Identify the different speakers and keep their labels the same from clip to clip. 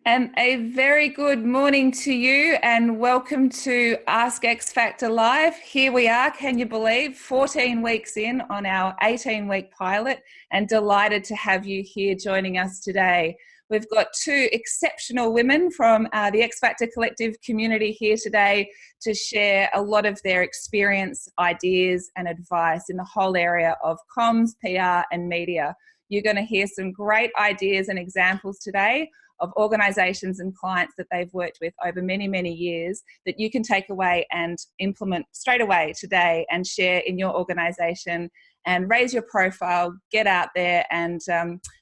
Speaker 1: And a very good morning to you and welcome to Ask X Factor Live. Here we are, can you believe, 14 weeks in on our 18-week pilot, and delighted to have you here joining us today. We've got two exceptional women from the X Factor Collective community here today to share a lot of their experience, ideas and advice in the whole area of comms, PR and media. You're going to hear some great ideas and examples today of organisations and clients that they've worked with over many, many years that you can take away and implement straight away today and share in your organisation and raise your profile, get out there and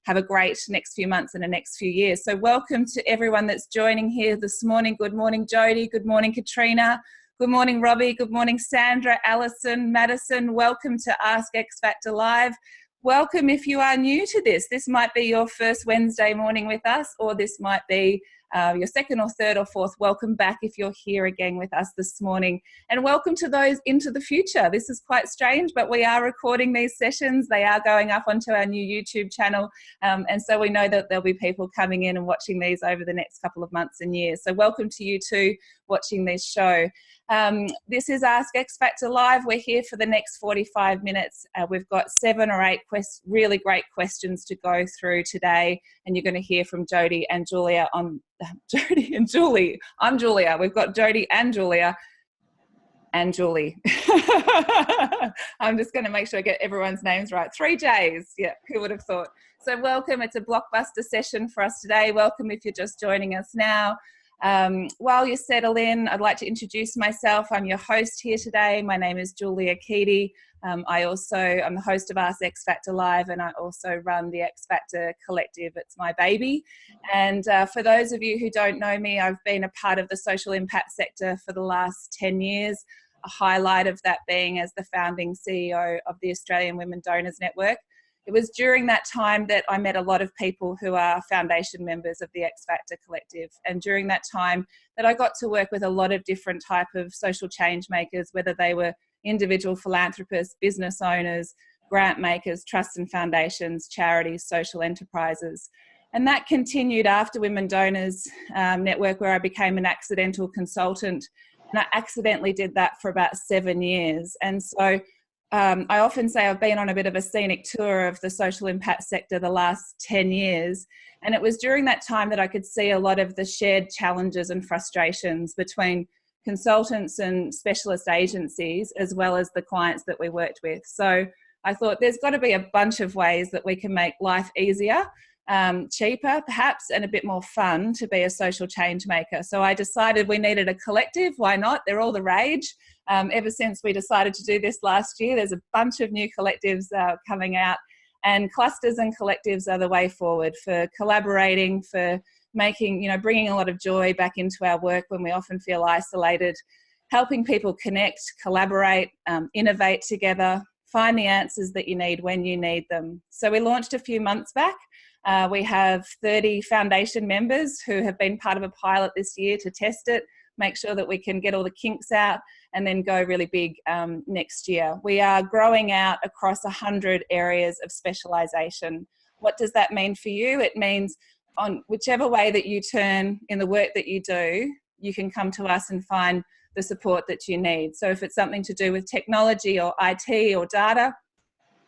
Speaker 1: have a great next few months and the next few years. So welcome to everyone that's joining here this morning. Good morning, Jodie. Good morning, Katrina. Good morning, Robbie. Good morning, Sandra, Alison, Madison. Welcome to Ask X Factor Live. Welcome if you are new to this. This might be your first Wednesday morning with us, or this might be your second or third or fourth. Welcome back if you're here again with us this morning. And welcome to those into the future. This is quite strange, but we are recording these sessions. They are going up onto our new YouTube channel. And so we know that there'll be people coming in and watching these over the next couple of months and years. So welcome to you too watching this show. This is Ask X Factor Live. We're here for the next 45 minutes. We've got 7 or 8 really great questions to go through today, and you're going to hear from Jodie and Julia on Jodie and Julie. I'm Julia. We've got Jodie and Julia and Julie. I'm just going to make sure I get everyone's names right. 3 J's. Yeah, who would have thought? So welcome. It's a blockbuster session for us today. Welcome if you're just joining us now. While you settle in, I'd like to introduce myself. I'm your host here today. My name is Julia Keedy. I'm the host of Ask X Factor Live, and I also run the X Factor Collective. It's my baby. And for those of you who don't know me, I've been a part of the social impact sector for the last 10 years, a highlight of that being as the founding CEO of the Australian Women Donors Network. It was during that time that I met a lot of people who are foundation members of the X Factor Collective. And during that time that I got to work with a lot of different type of social change makers, whether they were individual philanthropists, business owners, grant makers, trusts and foundations, charities, social enterprises. And that continued after Women Donors Network, where I became an accidental consultant. And I accidentally did that for about 7 years. And so I often say I've been on a bit of a scenic tour of the social impact sector the last 10 years. And it was during that time that I could see a lot of the shared challenges and frustrations between consultants and specialist agencies, as well as the clients that we worked with. So I thought there's got to be a bunch of ways that we can make life easier, cheaper perhaps, and a bit more fun to be a social change maker. So I decided we needed a collective. Why not? They're all the rage. Ever since we decided to do this last year, there's a bunch of new collectives coming out, and clusters and collectives are the way forward for collaborating, for making, bringing a lot of joy back into our work when we often feel isolated, helping people connect, collaborate, innovate together, find the answers that you need when you need them. So we launched a few months back. We have 30 foundation members who have been part of a pilot this year to test it, make sure that we can get all the kinks out and then go really big next year. We are growing out across 100 areas of specialisation. What does that mean for you? It means on whichever way that you turn in the work that you do, you can come to us and find the support that you need. So if it's something to do with technology or IT or data,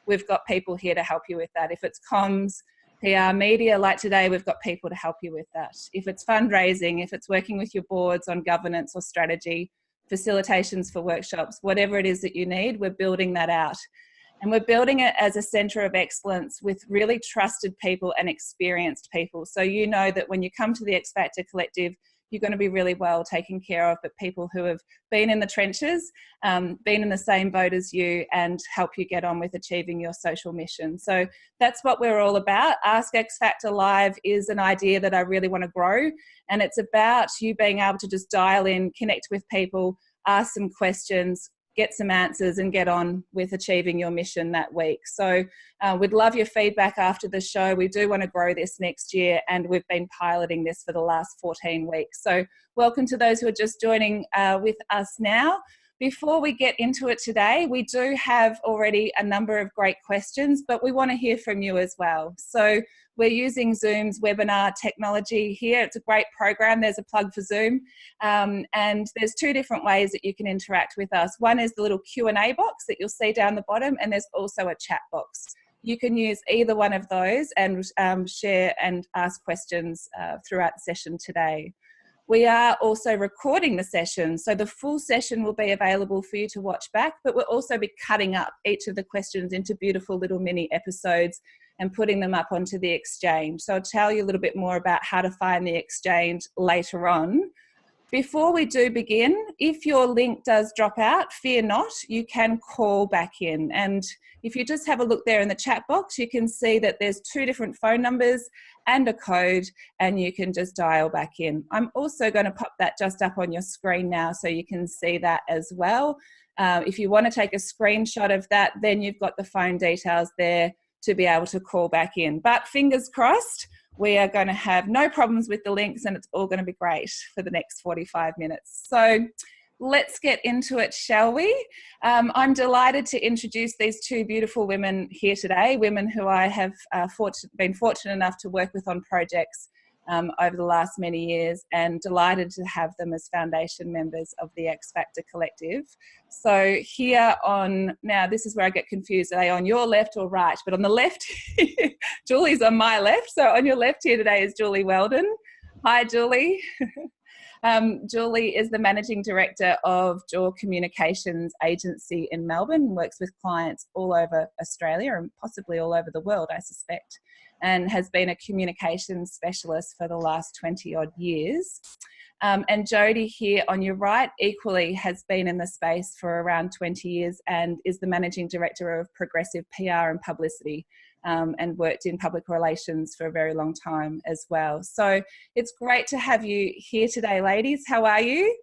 Speaker 1: we've got people here to help you with that. If it's comms, PR, media, like today, we've got people to help you with that. If it's fundraising, if it's working with your boards on governance or strategy, facilitations for workshops, whatever it is that you need, we're building that out. And we're building it as a centre of excellence with really trusted people and experienced people. So you know that when you come to the X Factor Collective, you're going to be really well taken care of, but people who have been in the trenches, been in the same boat as you, and help you get on with achieving your social mission. So that's what we're all about. Ask X Factor Live is an idea that I really want to grow, and it's about you being able to just dial in, connect with people, ask some questions, get some answers and get on with achieving your mission that week. So we'd love your feedback after the show. We do want to grow this next year, and we've been piloting this for the last 14 weeks. So welcome to those who are just joining with us now. Before we get into it today, we do have already a number of great questions, but we want to hear from you as well. So we're using Zoom's webinar technology here. It's a great program. There's a plug for Zoom. And there's two different ways that you can interact with us. One is the little Q&A box that you'll see down the bottom, and there's also a chat box. You can use either one of those and share and ask questions throughout the session today. We are also recording the session, so the full session will be available for you to watch back, but we'll also be cutting up each of the questions into beautiful little mini episodes and putting them up onto the exchange. So I'll tell you a little bit more about how to find the exchange later on. Before we do begin, if your link does drop out, fear not, you can call back in. And if you just have a look there in the chat box, you can see that there's two different phone numbers and a code, and you can just dial back in. I'm also going to pop that just up on your screen now so you can see that as well. If you want to take a screenshot of that, then you've got the phone details there to be able to call back in. But fingers crossed, we are going to have no problems with the links, and it's all going to be great for the next 45 minutes. So let's get into it, shall we? I'm delighted to introduce these two beautiful women here today, women who I have been fortunate enough to work with on projects over the last many years, and delighted to have them as foundation members of the X Factor Collective. So here on, now this is where I get confused, are they on your left or right? But on the left, Julie's on my left. So on your left here today is Julie Weldon. Hi, Julie. Julie is the Managing Director of Jaw Communications Agency in Melbourne, works with clients all over Australia and possibly all over the world, I suspect, and has been a communications specialist for the last 20 odd years. And Jodie here on your right equally has been in the space for around 20 years and is the Managing Director of Progressive PR and Publicity, and worked in public relations for a very long time as well. So it's great to have you here today, ladies. How are you?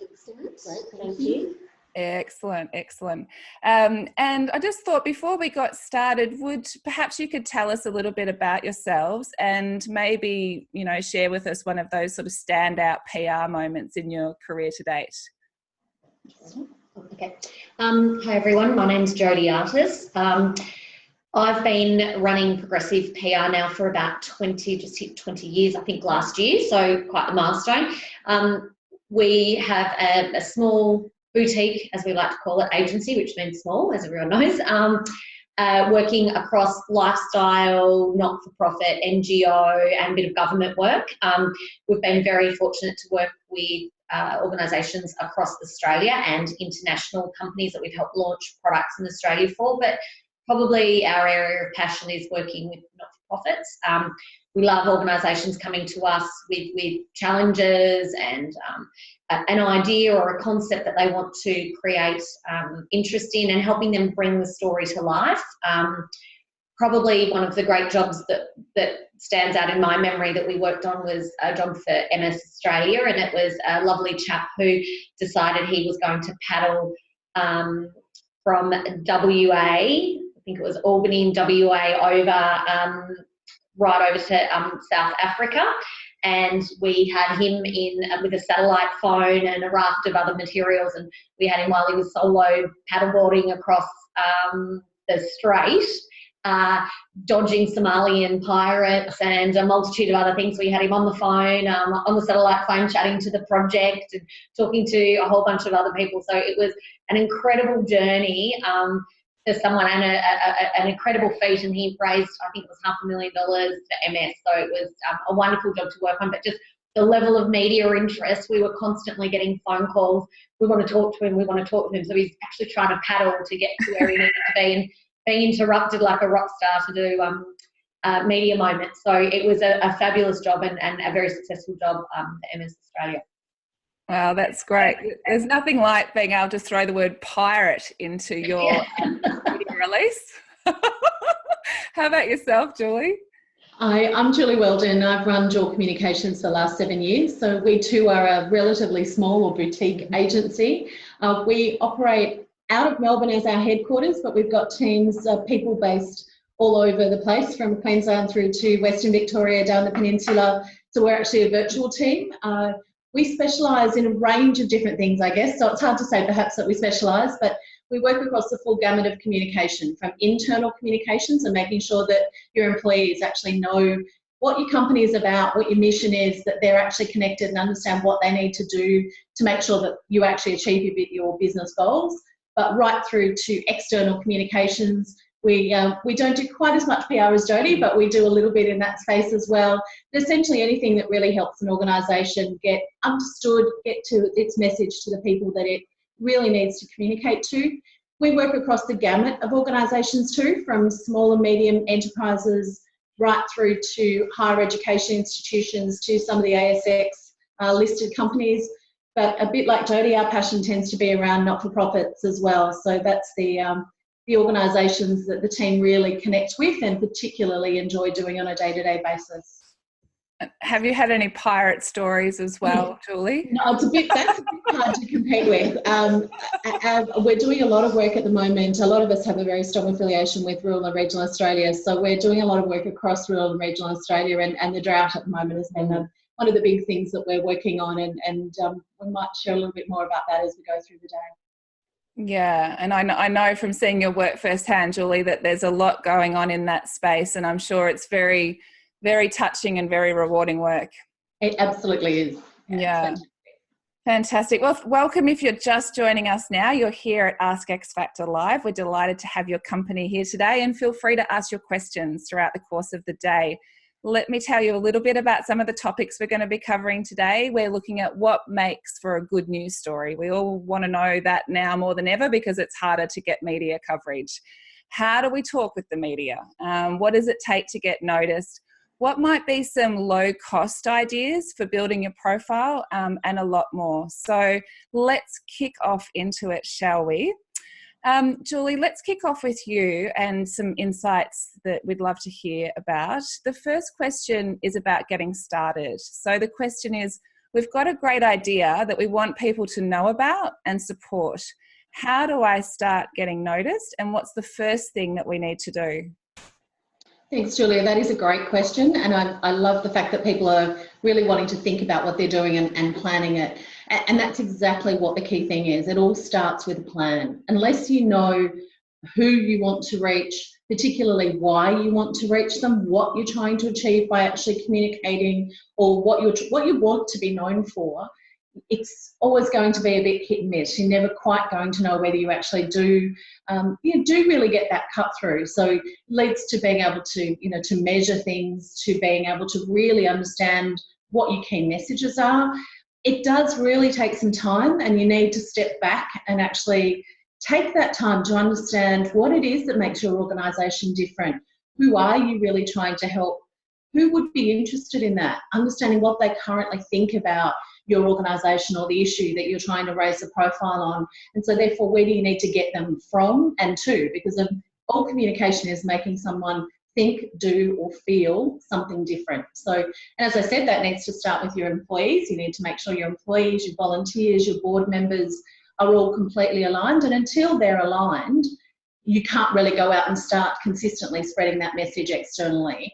Speaker 2: Excellent. Great, thank you.
Speaker 1: Excellent, excellent. And I just thought before we got started, perhaps you could tell us a little bit about yourselves and maybe, you know, share with us one of those sort of standout PR moments in your career to date.
Speaker 2: Okay. Hi everyone, my name's Jodie Artis. I've been running Progressive PR now for about 20 years, I think last year, so quite a milestone. We have a small boutique, as we like to call it, agency, which means small, as everyone knows, working across lifestyle, not-for-profit, NGO, and a bit of government work. We've been very fortunate to work with organisations across Australia and international companies that we've helped launch products in Australia for, but probably our area of passion is working with not-for-profits. We love organisations coming to us with challenges and an idea or a concept that they want to create interest in, and helping them bring the story to life. Probably one of the great jobs that stands out in my memory that we worked on was a job for MS Australia, and it was a lovely chap who decided he was going to paddle from WA, I think it was Albany in WA, over right over to South Africa, and we had him in with a satellite phone and a raft of other materials, and we had him while he was solo paddleboarding across the strait, dodging Somalian pirates and a multitude of other things. We had him on the phone, on the satellite phone, chatting to the project and talking to a whole bunch of other people. So it was an incredible journey for someone, and an incredible feat, and he raised, I think it was $500,000 for MS, so it was a wonderful job to work on. But just the level of media interest, we were constantly getting phone calls, we want to talk to him, we want to talk to him. So he's actually trying to paddle to get to where he needed to be, and being interrupted like a rock star to do media moments. So it was a fabulous job and a very successful job for MS Australia.
Speaker 1: Wow, that's great. There's nothing like being able to throw the word pirate into your media release. How about yourself, Julie?
Speaker 3: Hi, I'm Julie Weldon. I've run Jaw Communications for the last 7 years. So we too are a relatively small or boutique agency. We operate out of Melbourne as our headquarters, but we've got teams of people based all over the place, from Queensland through to Western Victoria, down the peninsula. So we're actually a virtual team. we specialise in a range of different things, I guess. So it's hard to say perhaps that we specialise, but we work across the full gamut of communication, from internal communications and making sure that your employees actually know what your company is about, what your mission is, that they're actually connected and understand what they need to do to make sure that you actually achieve your business goals. But right through to external communications, we don't do quite as much PR as Jodie, but we do a little bit in that space as well. But essentially anything that really helps an organisation get understood, get to its message to the people that it really needs to communicate to. We work across the gamut of organisations too, from small and medium enterprises right through to higher education institutions, to some of the ASX listed companies. But a bit like Jodie, our passion tends to be around not-for-profits as well. So that's the organisations that the team really connect with and particularly enjoy doing on a day-to-day basis.
Speaker 1: Have you had any pirate stories as well, Julie?
Speaker 3: No, that's a bit hard to compete with. We're doing a lot of work at the moment. A lot of us have a very strong affiliation with rural and regional Australia. So we're doing a lot of work across rural and regional Australia, and the drought at the moment has been one of the big things that we're working on, and we might share a little bit more about that as we go through the day.
Speaker 1: Yeah, and I know from seeing your work firsthand, Julie, that there's a lot going on in that space, and I'm sure it's very, very touching and very rewarding work.
Speaker 3: It absolutely is.
Speaker 1: Yeah. Fantastic. Well, welcome if you're just joining us now. You're here at Ask X Factor Live. We're delighted to have your company here today, and feel free to ask your questions throughout the course of the day. Let me tell you a little bit about some of the topics we're going to be covering today. We're looking at what makes for a good news story. We all want to know that now more than ever because it's harder to get media coverage. How do we talk with the media? What does it take to get noticed? What might be some low-cost ideas for building your profile, and a lot more. So let's kick off into it, shall we? Julie, let's kick off with you and some insights that we'd love to hear about. The first question is about getting started. So the question is, we've got a great idea that we want people to know about and support. How do I start getting noticed, and what's the first thing that we need to do?
Speaker 3: Thanks, Julia. That is a great question, and I love the fact that people are really wanting to think about what they're doing and planning it. And that's exactly what the key thing is. It all starts with a plan. Unless you know who you want to reach, particularly why you want to reach them, what you're trying to achieve by actually communicating, or what you want to be known for, it's always going to be a bit hit and miss. You're never quite going to know whether you actually do really get that cut through. So it leads to being able to, to measure things, to being able to really understand what your key messages are. It does really take some time, and you need to step back and actually take that time to understand what it is that makes your organisation different. Who are you really trying to help? Who would be interested in that? Understanding what they currently think about your organisation or the issue that you're trying to raise a profile on. And so therefore, where do you need to get them from and to? Because all communication is making someone think, do or feel something different. So, and as I said, that needs to start with your employees. You need to make sure your employees, your volunteers, your board members are all completely aligned. And until they're aligned, you can't really go out and start consistently spreading that message externally.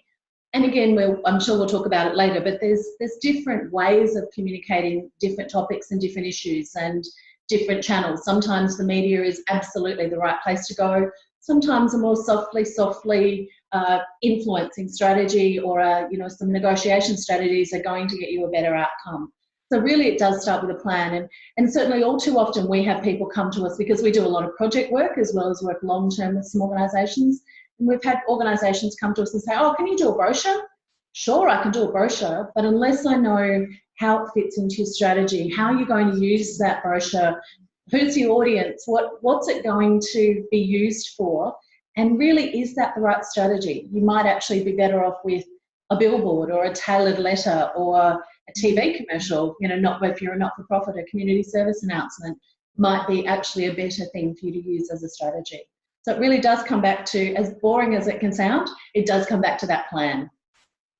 Speaker 3: And again, I'm sure we'll talk about it later, but there's different ways of communicating different topics and different issues and different channels. Sometimes the media is absolutely the right place to go. Sometimes a more softly influencing strategy or some negotiation strategies are going to get you a better outcome. So really it does start with a plan, and certainly all too often we have people come to us because we do a lot of project work as well as work long-term with some organisations. And we've had organisations come to us and say, oh, can you do a brochure? Sure, I can do a brochure, but unless I know how it fits into your strategy, how you're going to use that brochure, who's the audience, what's it going to be used for, and really is that the right strategy? You might actually be better off with a billboard or a tailored letter or a TV commercial, not if you're a not-for-profit, a community service announcement might be actually a better thing for you to use as a strategy. So it really does come back to, as boring as it can sound, it does come back to that plan.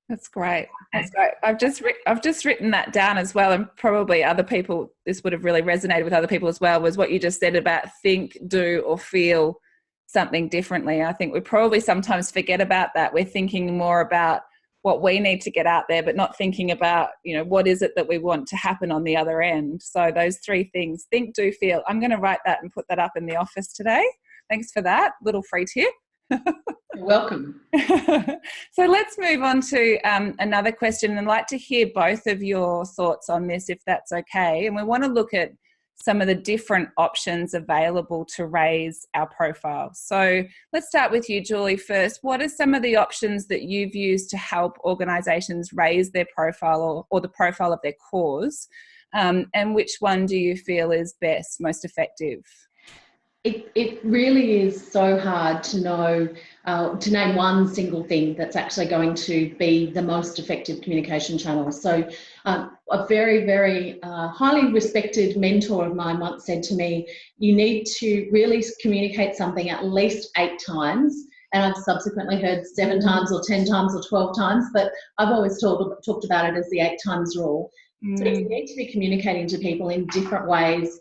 Speaker 1: That's great. That's great. I've just written that down as well, and probably other people, this would have really resonated with other people as well, was what you just said about think, do or feel something differently. I think we probably sometimes forget about that. We're thinking more about what we need to get out there, but not thinking about, what is it that we want to happen on the other end. So those 3 things: think, do, feel. I'm going to write that and put that up in the office today. Thanks for that little free tip.
Speaker 3: You're welcome.
Speaker 1: So let's move on to another question, and I'd like to hear both of your thoughts on this, if that's okay. And we want to look at some of the different options available to raise our profile. So let's start with you, Julie, first. What are some of the options that you've used to help organisations raise their profile or the profile of their cause? And which one do you feel is best, most effective?
Speaker 3: It really is so hard to know, to name one single thing that's actually going to be the most effective communication channel. So a very, very highly respected mentor of mine once said to me, you need to really communicate something at least 8 times. And I've subsequently heard 7 times or 10 times or 12 times, but I've always talked about it as the 8 times rule. So you need to be communicating to people in different ways,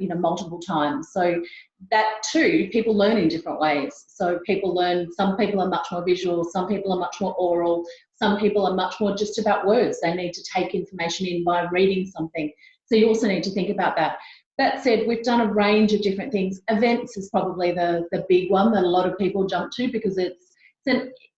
Speaker 3: multiple times. So that too, people learn in different ways. So some people are much more visual, some people are much more oral, some people are much more just about words. They need to take information in by reading something. So you also need to think about that. That said, we've done a range of different things. Events is probably the big one that a lot of people jump to because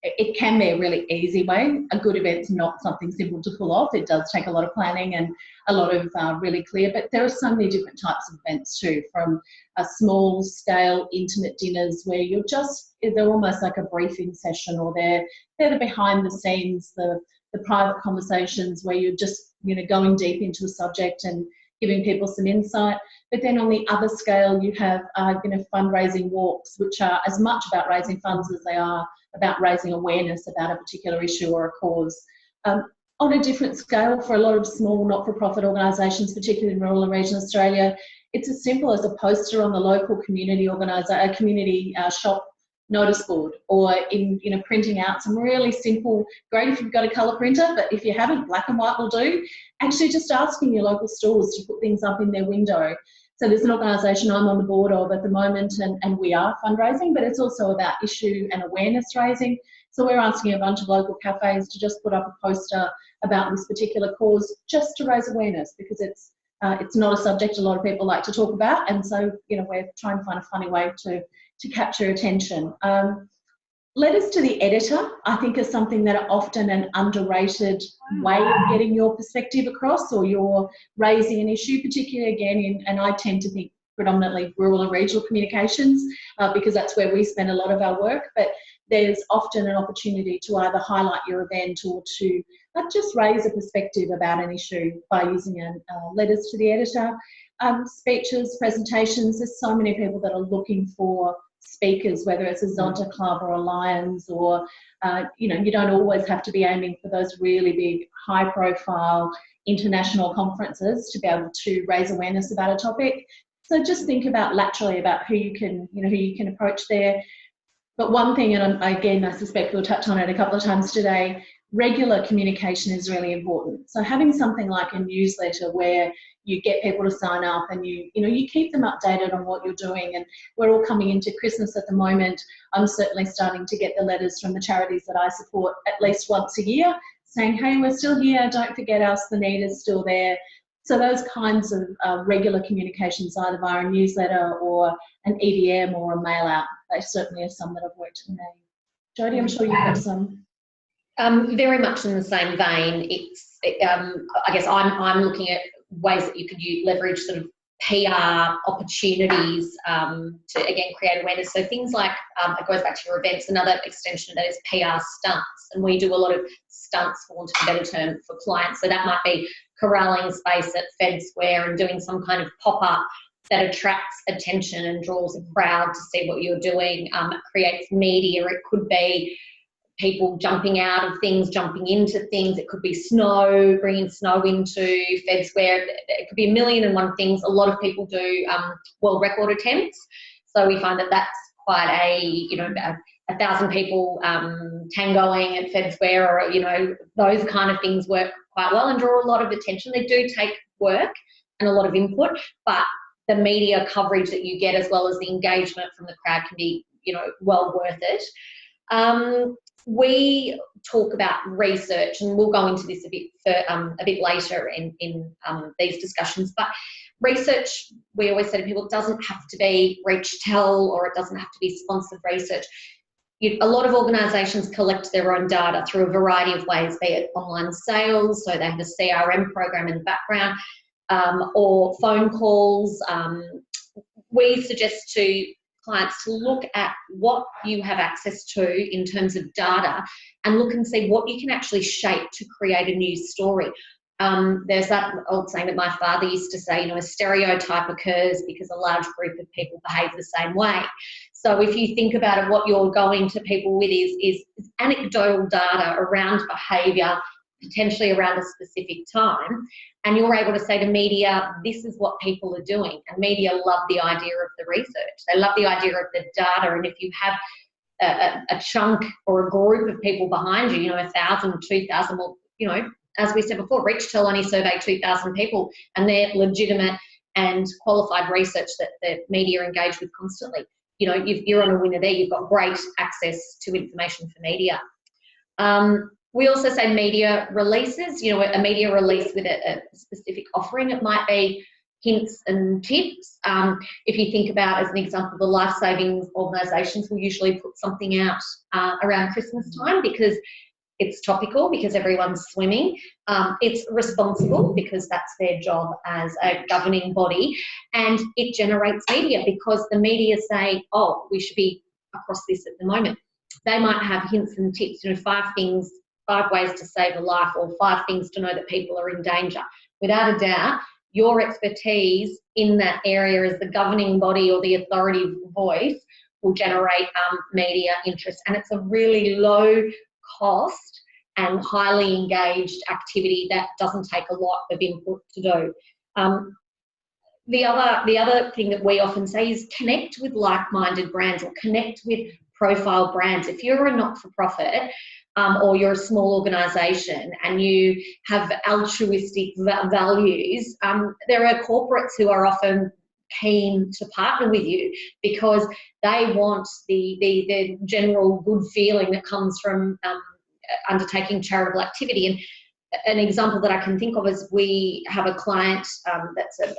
Speaker 3: it can be a really easy way. A good event's not something simple to pull off. It does take a lot of planning and a lot of really clear, but there are so many different types of events too, from a small scale intimate dinners where they're almost like a briefing session, or they're the behind the scenes, the private conversations where you're just, going deep into a subject and giving people some insight. But then on the other scale, you have, fundraising walks, which are as much about raising funds as they are about raising awareness about a particular issue or a cause. On a different scale, for a lot of small not-for-profit organisations, particularly in rural and regional Australia, it's as simple as a poster on the local community shop notice board, or in printing out some really simple, great if you've got a colour printer, but if you haven't, black and white will do. Actually just asking your local stores to put things up in their window. So there's an organisation I'm on the board of at the moment, and we are fundraising, but it's also about issue and awareness raising. So we're asking a bunch of local cafes to just put up a poster about this particular cause, just to raise awareness, because it's not a subject a lot of people like to talk about, and so we're trying to find a funny way to capture attention. Letters to the editor, I think, is something that are often an underrated way of getting your perspective across, or you're raising an issue, particularly again and I tend to think predominantly rural and regional communications because that's where we spend a lot of our work, but there's often an opportunity to either highlight your event or to just raise a perspective about an issue by using letters to the editor. Speeches, presentations, there's so many people that are looking for speakers, whether it's a Zonta Club or a Lions, or you don't always have to be aiming for those really big, high-profile international conferences to be able to raise awareness about a topic. So just think about laterally about who you can approach there. But one thing, and again, I suspect we'll touch on it a couple of times today, regular communication is really important. So having something like a newsletter where you get people to sign up and you keep them updated on what you're doing. And we're all coming into Christmas at the moment. I'm certainly starting to get the letters from the charities that I support at least once a year saying, hey, we're still here, don't forget us, the need is still there. So those kinds of regular communications, either via a newsletter or an EDM or a mail out, they certainly are some that have worked for me. Jodie, I'm sure you've got some.
Speaker 2: Very much in the same vein. I guess I'm looking at ways that you could leverage sort of PR opportunities to, again, create awareness. So things like, it goes back to your events, another extension of that is PR stunts. And we do a lot of stunts, for want of a better term, for clients. So that might be corralling space at Fed Square and doing some kind of pop-up that attracts attention and draws a crowd to see what you're doing. It creates media. It could be people jumping out of things, jumping into things. It could be snow, bringing snow into Fed Square. It could be 1,000,001 things. A lot of people do world record attempts. So we find that that's quite a 1,000 people tangoing at Fed Square, or, those kind of things work quite well and draw a lot of attention. They do take work and a lot of input, but the media coverage that you get as well as the engagement from the crowd can be, well worth it. we talk about research, and we'll go into this a bit later in these discussions. But research, we always say to people, it doesn't have to be reach tell, or it doesn't have to be sponsored research. A lot of organisations collect their own data through a variety of ways, be it online sales, so they have a CRM program in the background, or phone calls. We suggest to clients to look at what you have access to in terms of data and look and see what you can actually shape to create a news story. There's that old saying that my father used to say, a stereotype occurs because a large group of people behave the same way. So if you think about it, what you're going to people with is anecdotal data around behaviour, potentially around a specific time, and you're able to say to media, this is what people are doing. And media love the idea of the research. They love the idea of the data. And if you have a chunk or a group of people behind you, 1,000, 2,000, well, as we said before, Reach Tell only surveyed 2,000 people, and they're legitimate and qualified research that the media engage with constantly. You're on a winner there. You've got great access to information for media. We also say media releases, a media release with a specific offering. It might be hints and tips. If you think about, as an example, the life savings organisations will usually put something out around Christmas time because it's topical, because everyone's swimming. It's responsible because that's their job as a governing body, and it generates media because the media say, oh, we should be across this at the moment. They might have hints and tips, 5 ways to save a life, or 5 things to know that people are in danger. Without a doubt, your expertise in that area as the governing body or the authority voice will generate media interest. And it's a really low cost and highly engaged activity that doesn't take a lot of input to do. The other thing that we often say is connect with like-minded brands, or connect with profile brands. If you're a not-for-profit, or you're a small organisation and you have altruistic values, there are corporates who are often keen to partner with you because they want the general good feeling that comes from undertaking charitable activity. And an example that I can think of is we have a client that's a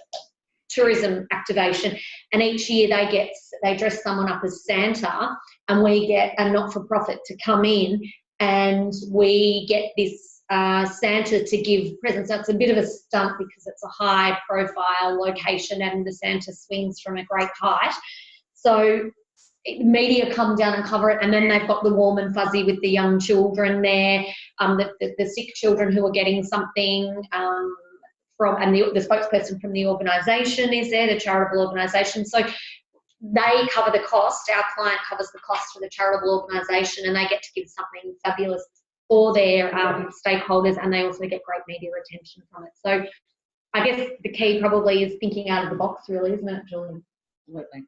Speaker 2: tourism activation, and each year they dress someone up as Santa, and we get a not-for-profit to come in and we get this Santa to give presents. So it's a bit of a stunt because it's a high profile location and the Santa swings from a great height. So media come down and cover it, and then they've got the warm and fuzzy with the young children there, the sick children who are getting something from, and the spokesperson from the organisation is there, the charitable organisation. So they cover the cost. Our client covers the cost for the charitable organisation, and they get to give something fabulous for their stakeholders, and they also get great media attention from it. So I guess the key probably is thinking out of the box, really, isn't it, Julie?
Speaker 3: Absolutely.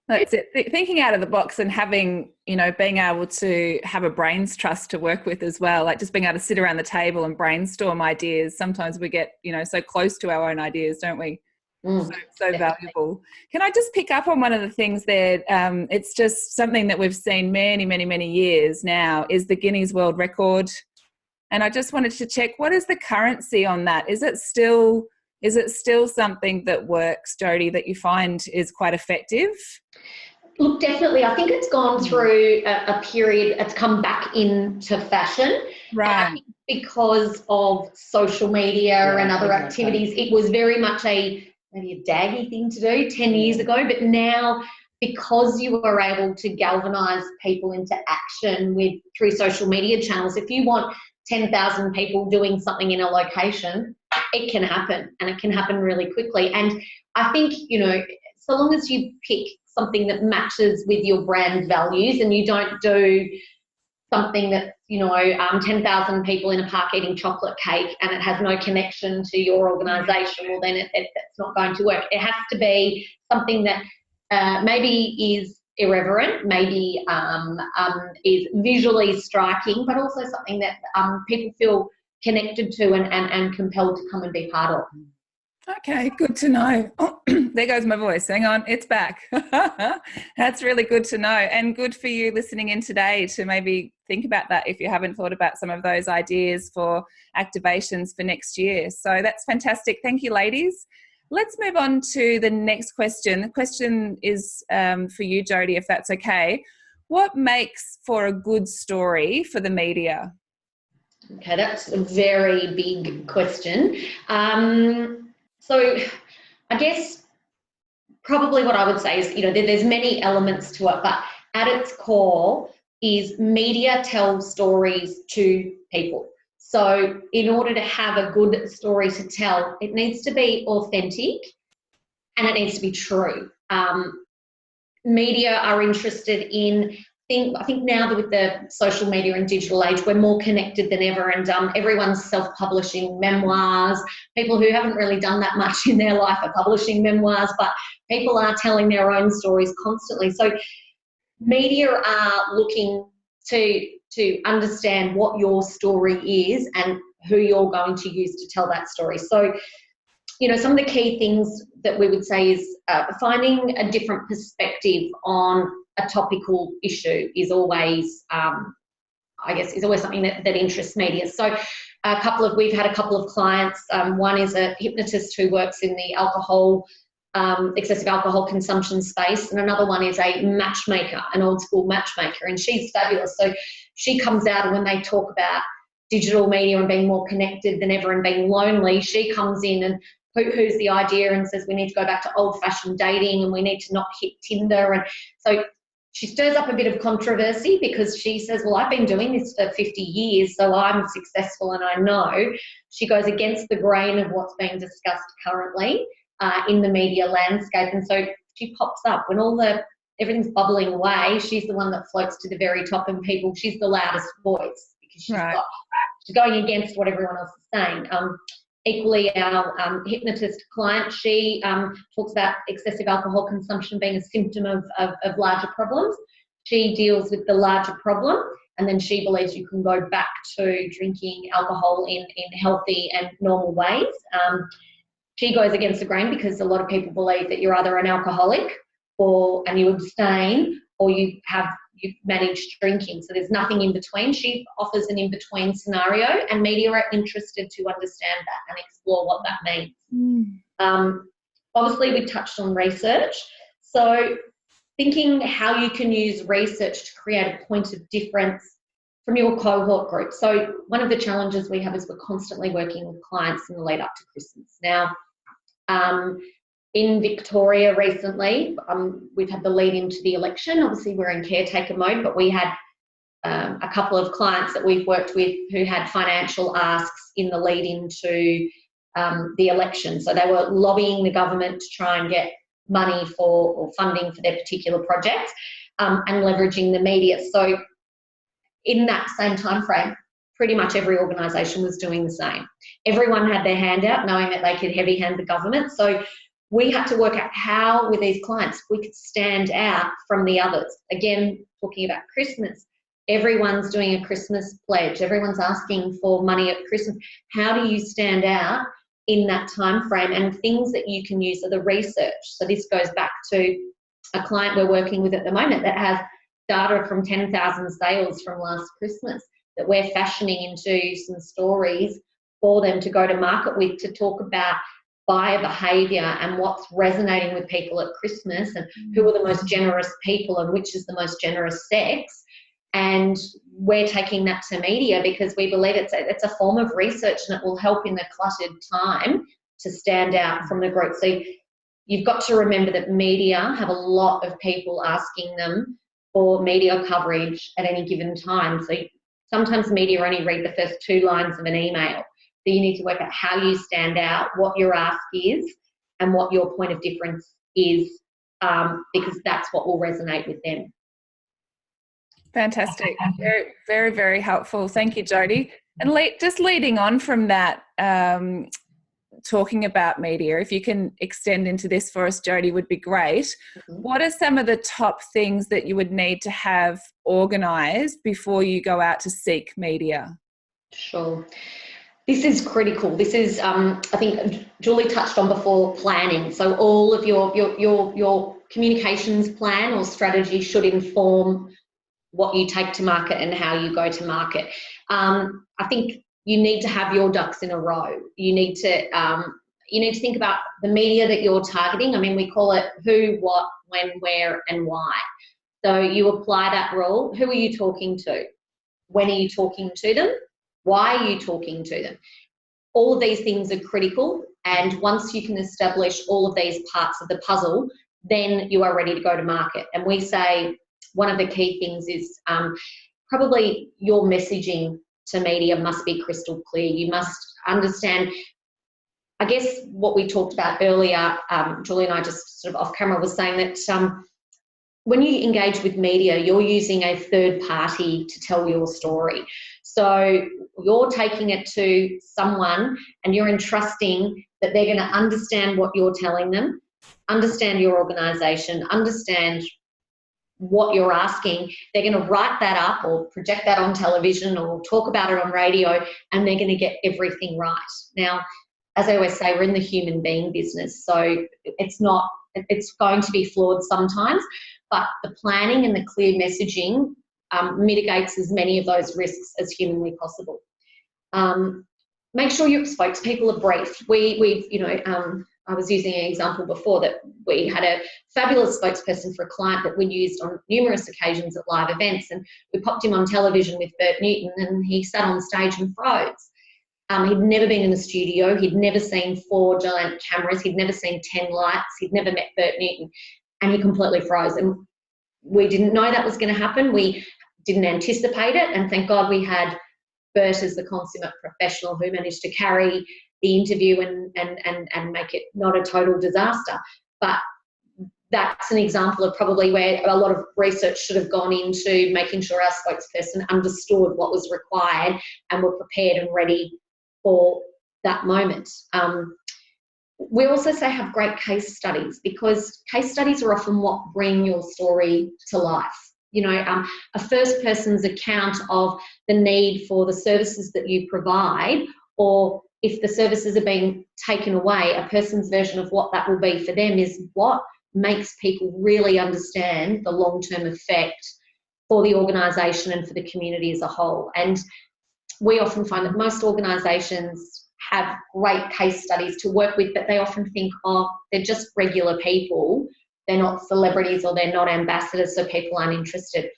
Speaker 1: That's it. Thinking out of the box and having, being able to have a brains trust to work with as well, like just being able to sit around the table and brainstorm ideas. Sometimes we get, so close to our own ideas, don't we? So valuable. Can I just pick up on one of the things there? It's just something that we've seen many, many, many years now is the Guinness World Record. And I just wanted to check, what is the currency on that? Is it still something that works, Jodie, that you find is quite effective?
Speaker 2: Look, definitely. I think it's gone through a period, it's come back into fashion.
Speaker 1: Right.
Speaker 2: Because of social media and other activities. It was very much maybe a daggy thing to do 10 years ago, but now, because you are able to galvanise people into action through social media channels, if you want 10,000 people doing something in a location, it can happen, and it can happen really quickly. And I think, so long as you pick something that matches with your brand values and you don't do something that's, 10,000 people in a park eating chocolate cake and it has no connection to your organisation, well, then it's not going to work. It has to be something that maybe is irreverent, maybe is visually striking, but also something that people feel connected to and compelled to come and be part of.
Speaker 1: Okay, good to know. Oh, there goes my voice. Hang on, it's back. That's really good to know, and good for you listening in today to maybe think about that if you haven't thought about some of those ideas for activations for next year. So that's fantastic. Thank you, ladies. Let's move on to the next question. The question is for you, Jodie, if that's okay. What makes for a good story for the media?
Speaker 2: Okay, that's a very big question. So I guess probably what I would say is, there's many elements to it, but at its core is media tells stories to people. So in order to have a good story to tell, it needs to be authentic and it needs to be true. Media are interested in, I think now that with the social media and digital age, we're more connected than ever, and everyone's self-publishing memoirs. People who haven't really done that much in their life are publishing memoirs, but people are telling their own stories constantly. So media are looking to understand what your story is and who you're going to use to tell that story. So, some of the key things that we would say is finding a different perspective on a topical issue is always, is always something that interests media. So we've had a couple of clients. One is a hypnotist who works in the excessive alcohol consumption space, and another one is a matchmaker, an old school matchmaker, and she's fabulous. So she comes out, and when they talk about digital media and being more connected than ever and being lonely, she comes in and poo-poos the idea and says we need to go back to old-fashioned dating and we need to not hit Tinder. And so she stirs up a bit of controversy because she says, well, I've been doing this for 50 years, so I'm successful and I know. She goes against the grain of what's being discussed currently in the media landscape. And so she pops up when everything's bubbling away. She's the one that floats to the very top, and she's the loudest voice because she's going against what everyone else is saying. Equally, our hypnotist client, she talks about excessive alcohol consumption being a symptom of larger problems. She deals with the larger problem, and then she believes you can go back to drinking alcohol in healthy and normal ways. She goes against the grain because a lot of people believe that you're either an alcoholic and you abstain, or you've managed drinking. So there's nothing in between. She offers an in-between scenario, and media are interested to understand that and explore what that means. Obviously, we touched on research. So thinking how you can use research to create a point of difference from your cohort group. So one of the challenges we have is we're constantly working with clients in the lead up to Christmas. Now, in Victoria recently, we've had the lead into the election. Obviously, we're in caretaker mode, but we had a couple of clients that we've worked with who had financial asks in the lead into the election. So they were lobbying the government to try and get money or funding for their particular projects and leveraging the media. So in that same time frame, pretty much every organisation was doing the same. Everyone had their hand out knowing that they could heavy hand the government. So we had to work out how, with these clients, we could stand out from the others. Again, talking about Christmas, everyone's doing a Christmas pledge. Everyone's asking for money at Christmas. How do you stand out in that time frame? And things that you can use are the research. So this goes back to a client we're working with at the moment that has data from 10,000 sales from last Christmas that we're fashioning into some stories for them to go to market with, to talk about buyer behaviour and what's resonating with people at Christmas and who are the most generous people and which is the most generous sex. And we're taking that to media because we believe it's a form of research and it will help in the cluttered time to stand out from the group. So you've got to remember that media have a lot of people asking them for media coverage at any given time. So sometimes media only read the first 2 lines of an email. So you need to work out how you stand out, what your ask is, and what your point of difference is, because that's what will resonate with them.
Speaker 1: Fantastic. Very, very, very helpful. Thank you, Jodie. And just leading on from that, talking about media, if you can extend into this for us, Jodie, would be great. Mm-hmm. What are some of the top things that you would need to have organised before you go out to seek media?
Speaker 2: Sure. This is critical. This is, I think Julie touched on before, planning. So all of your communications plan or strategy should inform what you take to market and how you go to market. I think you need to have your ducks in a row. You need to think about the media that you're targeting. I mean, we call it who, what, when, where, and why. So you apply that rule. Who are you talking to? When are you talking to them? Why are you talking to them? All of these things are critical, and once you can establish all of these parts of the puzzle, then you are ready to go to market. And we say one of the key things is probably your messaging to media must be crystal clear. You must understand, I guess what we talked about earlier, Julie and I just sort of off camera was saying that when you engage with media, you're using a third party to tell your story. So you're taking it to someone and you're entrusting that they're going to understand what you're telling them, understand your organisation, understand what you're asking. They're going to write that up or project that on television or talk about it on radio, and they're going to get everything right. Now, as I always say, we're in the human being business, so it's going to be flawed sometimes, but the planning and the clear messaging mitigates as many of those risks as humanly possible. Make sure your spokespeople are briefed. I was using an example before that we had a fabulous spokesperson for a client that we used on numerous occasions at live events, and we popped him on television with Bert Newton, and he sat on stage and froze. He'd never been in the studio. He'd never seen 4 giant cameras. He'd never seen 10 lights. He'd never met Bert Newton, and he completely froze. And we didn't know that was going to happen. We didn't anticipate it, and thank God we had Bert as the consummate professional who managed to carry the interview and make it not a total disaster. But that's an example of probably where a lot of research should have gone into making sure our spokesperson understood what was required and were prepared and ready for that moment. We also say have great case studies, because case studies are often what bring your story to life. A first person's account of the need for the services that you provide, or if the services are being taken away, a person's version of what that will be for them is what makes people really understand the long-term effect for the organisation and for the community as a whole. And we often find that most organisations have great case studies to work with, but they often think, oh, they're just regular people. They're not celebrities or they're not ambassadors, so people aren't interested.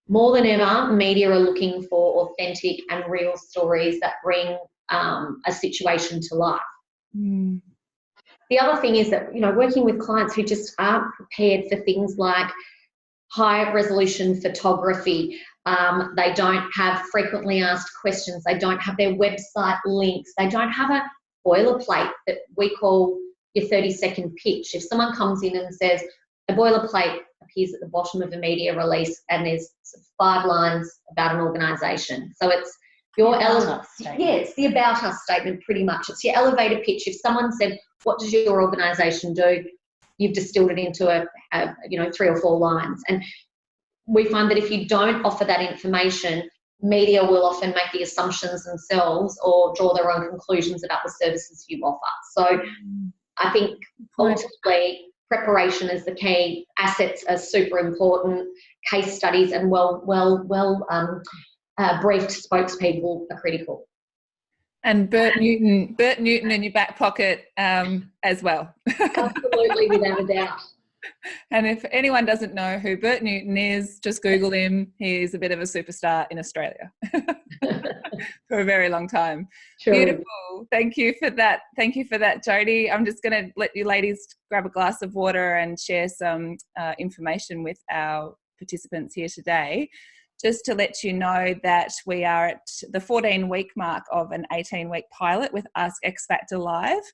Speaker 2: More than ever, media are looking for authentic and real stories that bring a situation to life.
Speaker 1: Mm.
Speaker 2: The other thing is that, working with clients who just aren't prepared for things like high resolution photography, they don't have frequently asked questions, they don't have their website links, they don't have a boilerplate that we call your 30-second pitch. If someone comes in and says, a boilerplate appears at the bottom of a media release and there's 5 lines about an organisation. So it's your it's the about us statement pretty much. It's your elevator pitch. If someone said, what does your organisation do? You've distilled it into a 3 or 4 lines. And we find that if you don't offer that information, media will often make the assumptions themselves or draw their own conclusions about the services you offer. So I think ultimately preparation is the key. Assets are super important. Case studies and briefed spokespeople are critical.
Speaker 1: And Bert Newton in your back pocket as well.
Speaker 2: Absolutely, without a doubt.
Speaker 1: And if anyone doesn't know who Bert Newton is, just Google him. He's a bit of a superstar in Australia for a very long time. True. Beautiful. Thank you for that. Thank you for that, Jodie. I'm just going to let you ladies grab a glass of water and share some information with our participants here today. Just to let you know that we are at the 14-week mark of an 18-week pilot with Ask X Factor Live.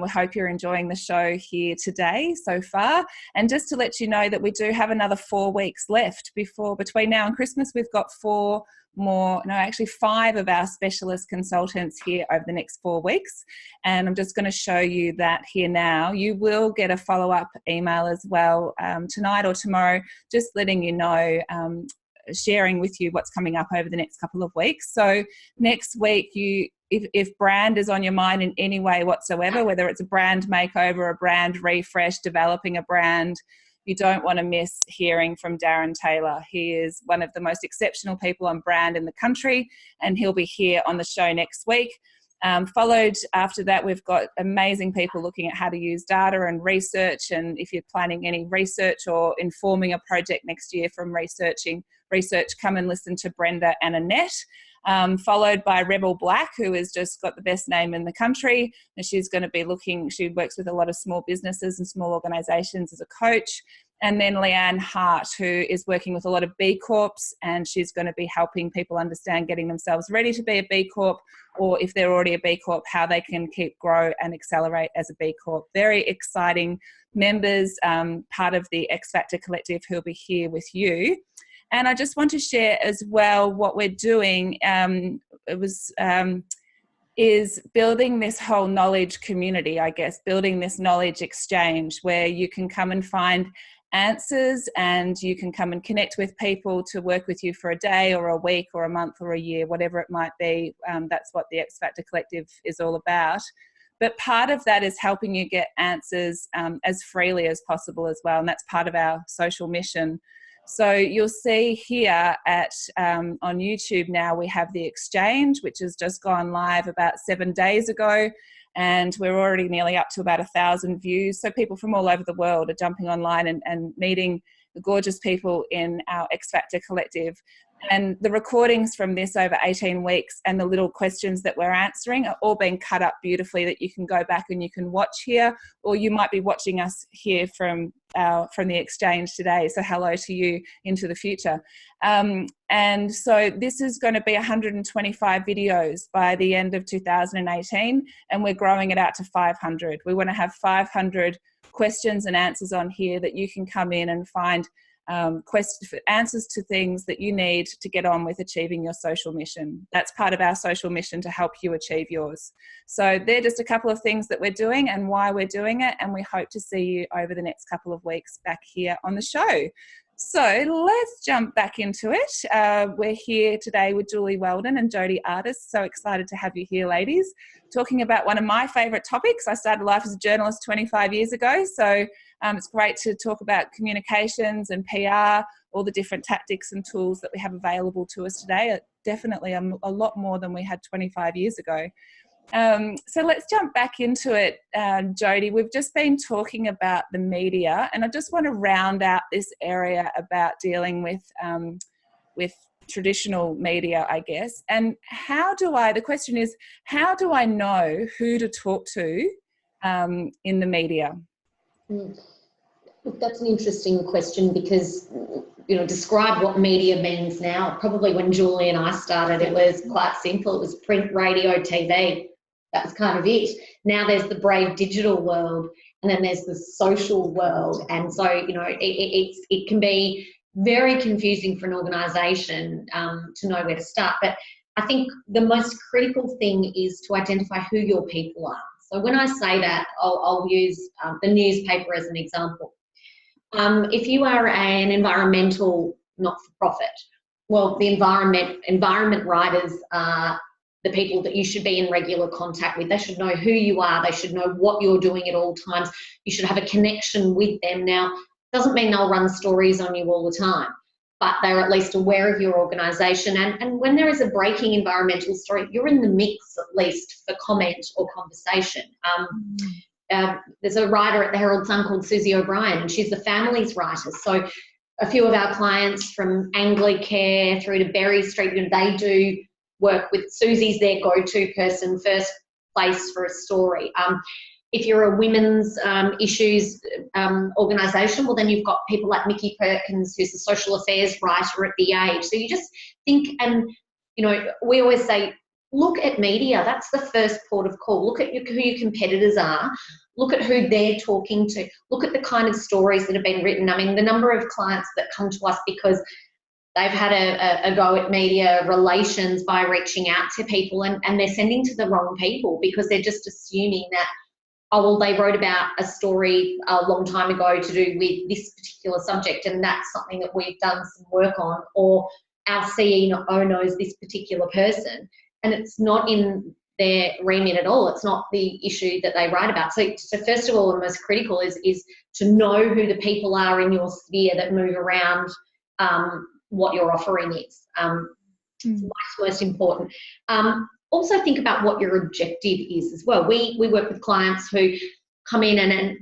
Speaker 1: We hope you're enjoying the show here today so far. And just to let you know that we do have another 4 weeks left between now and Christmas. We've got 5 of our specialist consultants here over the next 4 weeks. And I'm just going to show you that here now. You will get a follow-up email as well tonight or tomorrow, just letting you know, sharing with you what's coming up over the next couple of weeks. So next week, if brand is on your mind in any way whatsoever, whether it's a brand makeover, a brand refresh, developing a brand, you don't want to miss hearing from Darren Taylor. He is one of the most exceptional people on brand in the country, and he'll be here on the show next week. Followed after that, we've got amazing people looking at how to use data and research, and if you're planning any research or informing a project next year from research, come and listen to Brenda and Annette. Followed by Rebel Black, who has just got the best name in the country. And she's going to be she works with a lot of small businesses and small organisations as a coach. And then Leanne Hart, who is working with a lot of B Corps, and she's going to be helping people understand getting themselves ready to be a B Corp, or if they're already a B Corp, how they can grow and accelerate as a B Corp. Very exciting members, part of the X Factor Collective, who'll be here with you. And I just want to share as well what we're doing. Is building this whole knowledge community, I guess, building this knowledge exchange where you can come and find answers, and you can come and connect with people to work with you for a day or a week or a month or a year, whatever it might be. That's what the X Factor Collective is all about. But part of that is helping you get answers as freely as possible as well. And that's part of our social mission. So you'll see here on YouTube now, we have the exchange, which has just gone live about 7 days ago. And we're already nearly up to about 1,000 views. So people from all over the world are jumping online and meeting the gorgeous people in our X Factor Collective. And the recordings from this over 18 weeks and the little questions that we're answering are all being cut up beautifully that you can go back and you can watch here, or you might be watching us here from the exchange today. So hello to you into the future. And so this is going to be 125 videos by the end of 2018, and we're growing it out to 500. We want to have 500 questions and answers on here that you can come in and find answers to things that you need to get on with achieving your social mission. That's part of our social mission, to help you achieve yours. So they're just a couple of things that we're doing and why we're doing it, and we hope to see you over the next couple of weeks back here on the show. So let's jump back into it. We're here today with Julie Weldon and Jodie Artis. So excited to have you here, ladies, talking about one of my favourite topics. I started life as a journalist 25 years ago, so it's great to talk about communications and PR, all the different tactics and tools that we have available to us today. Definitely a lot more than we had 25 years ago. So let's jump back into it, Jodie. We've just been talking about the media, and I just want to round out this area about dealing with traditional media, I guess. And the question is, how do I know who to talk to in the media?
Speaker 2: Look, that's an interesting question because, describe what media means now. Probably when Julie and I started, it was quite simple. It was print, radio, TV. That was kind of it. Now there's the brave digital world, and then there's the social world. And so, it can be very confusing for an organisation to know where to start. But I think the most critical thing is to identify who your people are. So when I say that, I'll use the newspaper as an example. If you are an environmental not-for-profit, well, the environment writers are the people that you should be in regular contact with. They should know who you are. They should know what you're doing at all times. You should have a connection with them. Now, doesn't mean they'll run stories on you all the time, but they're at least aware of your organisation. And when there is a breaking environmental story, you're in the mix at least for comment or conversation. There's a writer at the Herald Sun called Susie O'Brien, and she's the families writer. So a few of our clients from Anglicare through to Berry Street, they do work with Susie's their go-to person, first place for a story. If you're a women's issues organisation, well, then you've got people like Mickey Perkins, who's the social affairs writer at The Age. So you just think, and, we always say, look at media. That's the first port of call. Look at who your competitors are. Look at who they're talking to. Look at the kind of stories that have been written. I mean, the number of clients that come to us because they've had a go at media relations by reaching out to people, and they're sending to the wrong people because they're just assuming that, oh, well, they wrote about a story a long time ago to do with this particular subject, and that's something that we've done some work on, or our CEO knows this particular person, and it's not in their remit at all. It's not the issue that they write about. So first of all, the most critical is to know who the people are in your sphere that move around what your offering is. It's most important. Also think about what your objective is as well. We work with clients who come in and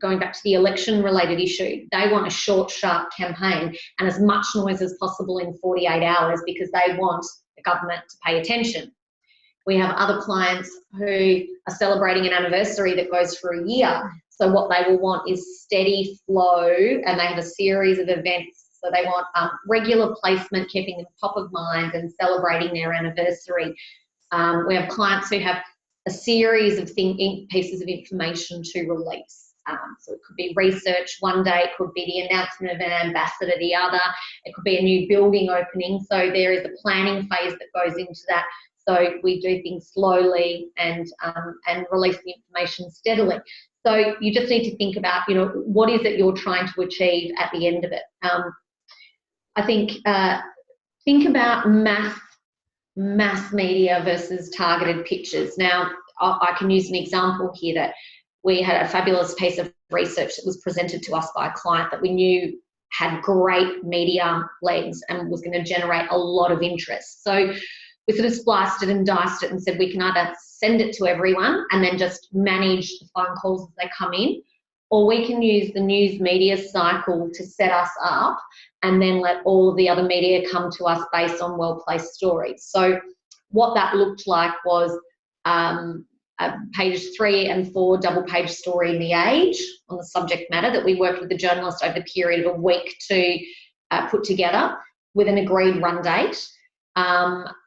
Speaker 2: going back to the election related issue, they want a short, sharp campaign and as much noise as possible in 48 hours because they want the government to pay attention. We have other clients who are celebrating an anniversary that goes for a year. So what they will want is steady flow, and they have a series of events. So they want regular placement, keeping them top of mind and celebrating their anniversary. We have clients who have a series of pieces of information to release. So it could be research one day, it could be the announcement of an ambassador the other, it could be a new building opening. So there is a planning phase that goes into that. So we do things slowly and release the information steadily. So you just need to think about, you know, what is it you're trying to achieve at the end of it. I think about mass media versus targeted pictures. Now, I can use an example here that we had a fabulous piece of research that was presented to us by a client that we knew had great media legs and was going to generate a lot of interest. So we sort of spliced it and diced it and said we can either send it to everyone and then just manage the phone calls as they come in, or we can use the news media cycle to set us up and then let all of the other media come to us based on well-placed stories. So what that looked like was page 3 and 4 double-page story in The Age on the subject matter that we worked with the journalist over the period of a week to put together with an agreed run date.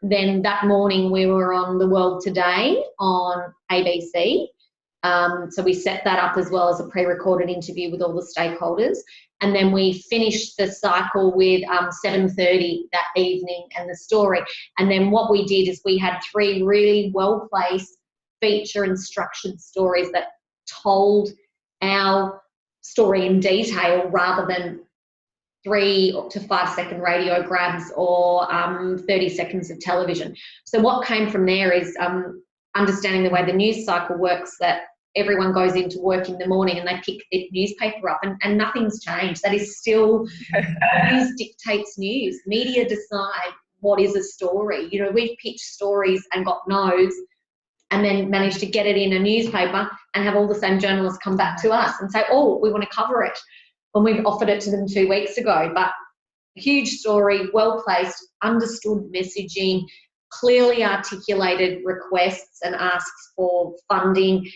Speaker 2: Then that morning we were on The World Today on ABC. So we set that up as well as a pre-recorded interview with all the stakeholders. And then we finished the cycle with 7:30 that evening and the story. And then what we did is we had 3 really well-placed feature and structured stories that told our story in detail rather than 3 to 5 second radio grabs or 30 seconds of television. So what came from there is understanding the way the news cycle works, that everyone goes into work in the morning and they pick their newspaper up and nothing's changed. That is still, news dictates news. Media decide what is a story. You know, we've pitched stories and got no's and then managed to get it in a newspaper and have all the same journalists come back to us and say, oh, we want to cover it, when we've offered it to them 2 weeks ago. But huge story, well-placed, understood messaging, clearly articulated requests and asks for funding,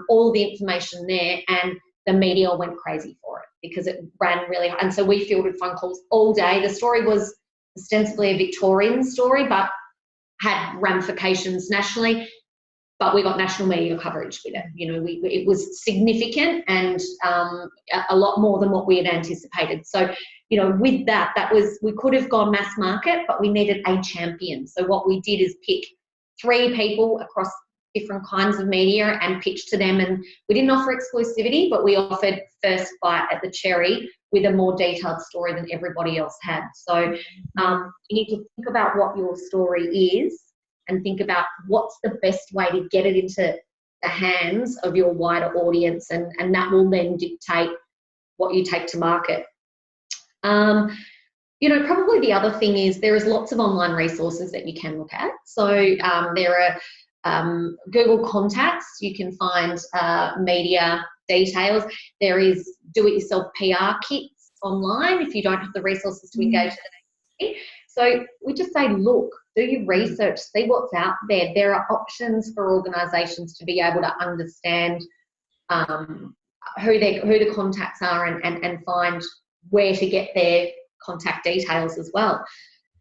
Speaker 2: all the information there, and the media went crazy for it because it ran really high. And so we fielded phone calls all day. The story was ostensibly a Victorian story, but had ramifications nationally. But we got national media coverage with it. You know, it was significant and a lot more than what we had anticipated. So, you know, with that we could have gone mass market, but we needed a champion. So what we did is pick 3 people across different kinds of media and pitch to them. And we didn't offer exclusivity, but we offered first bite at the cherry with a more detailed story than everybody else had. So you need to think about what your story is and think about what's the best way to get it into the hands of your wider audience, and that will then dictate what you take to market. You know, probably the other thing is there is lots of online resources that you can look at. So there are Google Contacts, you can find media details. There is do-it-yourself PR kits online if you don't have the resources to engage with it. So we just say, look, do your research, see what's out there. There are options for organisations to be able to understand who the contacts are and find where to get their contact details as well.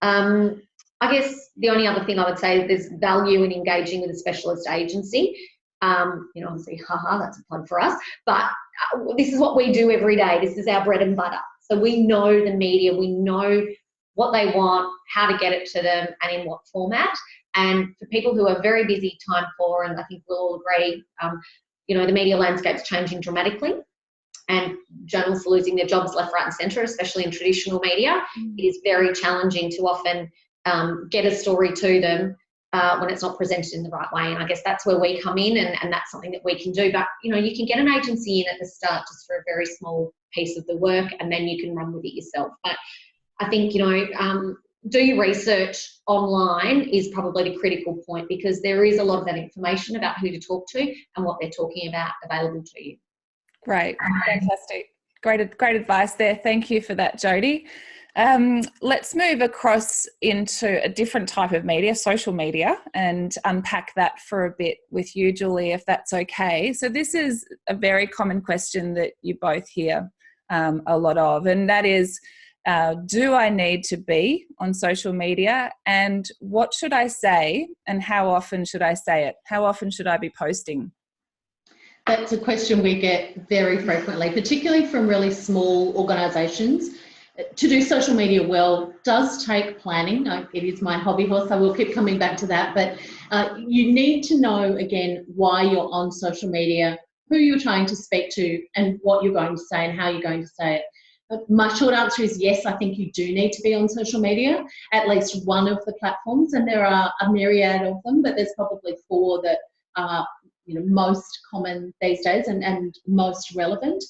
Speaker 2: I guess the only other thing I would say is there's value in engaging with a specialist agency. You know, obviously, that's a plug for us, but this is what we do every day. This is our bread and butter. So we know the media, we know what they want, how to get it to them, and in what format. And for people who are very busy, time poor, and I think we'll all agree, you know, the media landscape's changing dramatically, and journalists are losing their jobs left, right, and centre, especially in traditional media. It is very challenging to often get a story to them when it's not presented in the right way. And I guess that's where we come in, and that's something that we can do. But, you can get an agency in at the start just for a very small piece of the work, and then you can run with it yourself. But I think, do your research online is probably the critical point, because there is a lot of that information about who to talk to and what they're talking about available to you.
Speaker 1: Great, fantastic. Great advice there. Thank you for that, Jodie. Let's move across into a different type of media, social media, and unpack that for a bit with you, Julie, if that's okay. So this is a very common question that you both hear a lot of, and that is, do I need to be on social media, and what should I say, and how often should I say it? How often should I be posting?
Speaker 3: That's a question we get very frequently, particularly from really small organisations. To do social media well does take planning. It is my hobby horse. I will keep coming back to that. But you need to know, again, why you're on social media, who you're trying to speak to, and what you're going to say and how you're going to say it. My short answer is yes, I think you do need to be on social media, at least one of the platforms, and there are a myriad of them, but there's probably 4 that are most common these days and most relevant.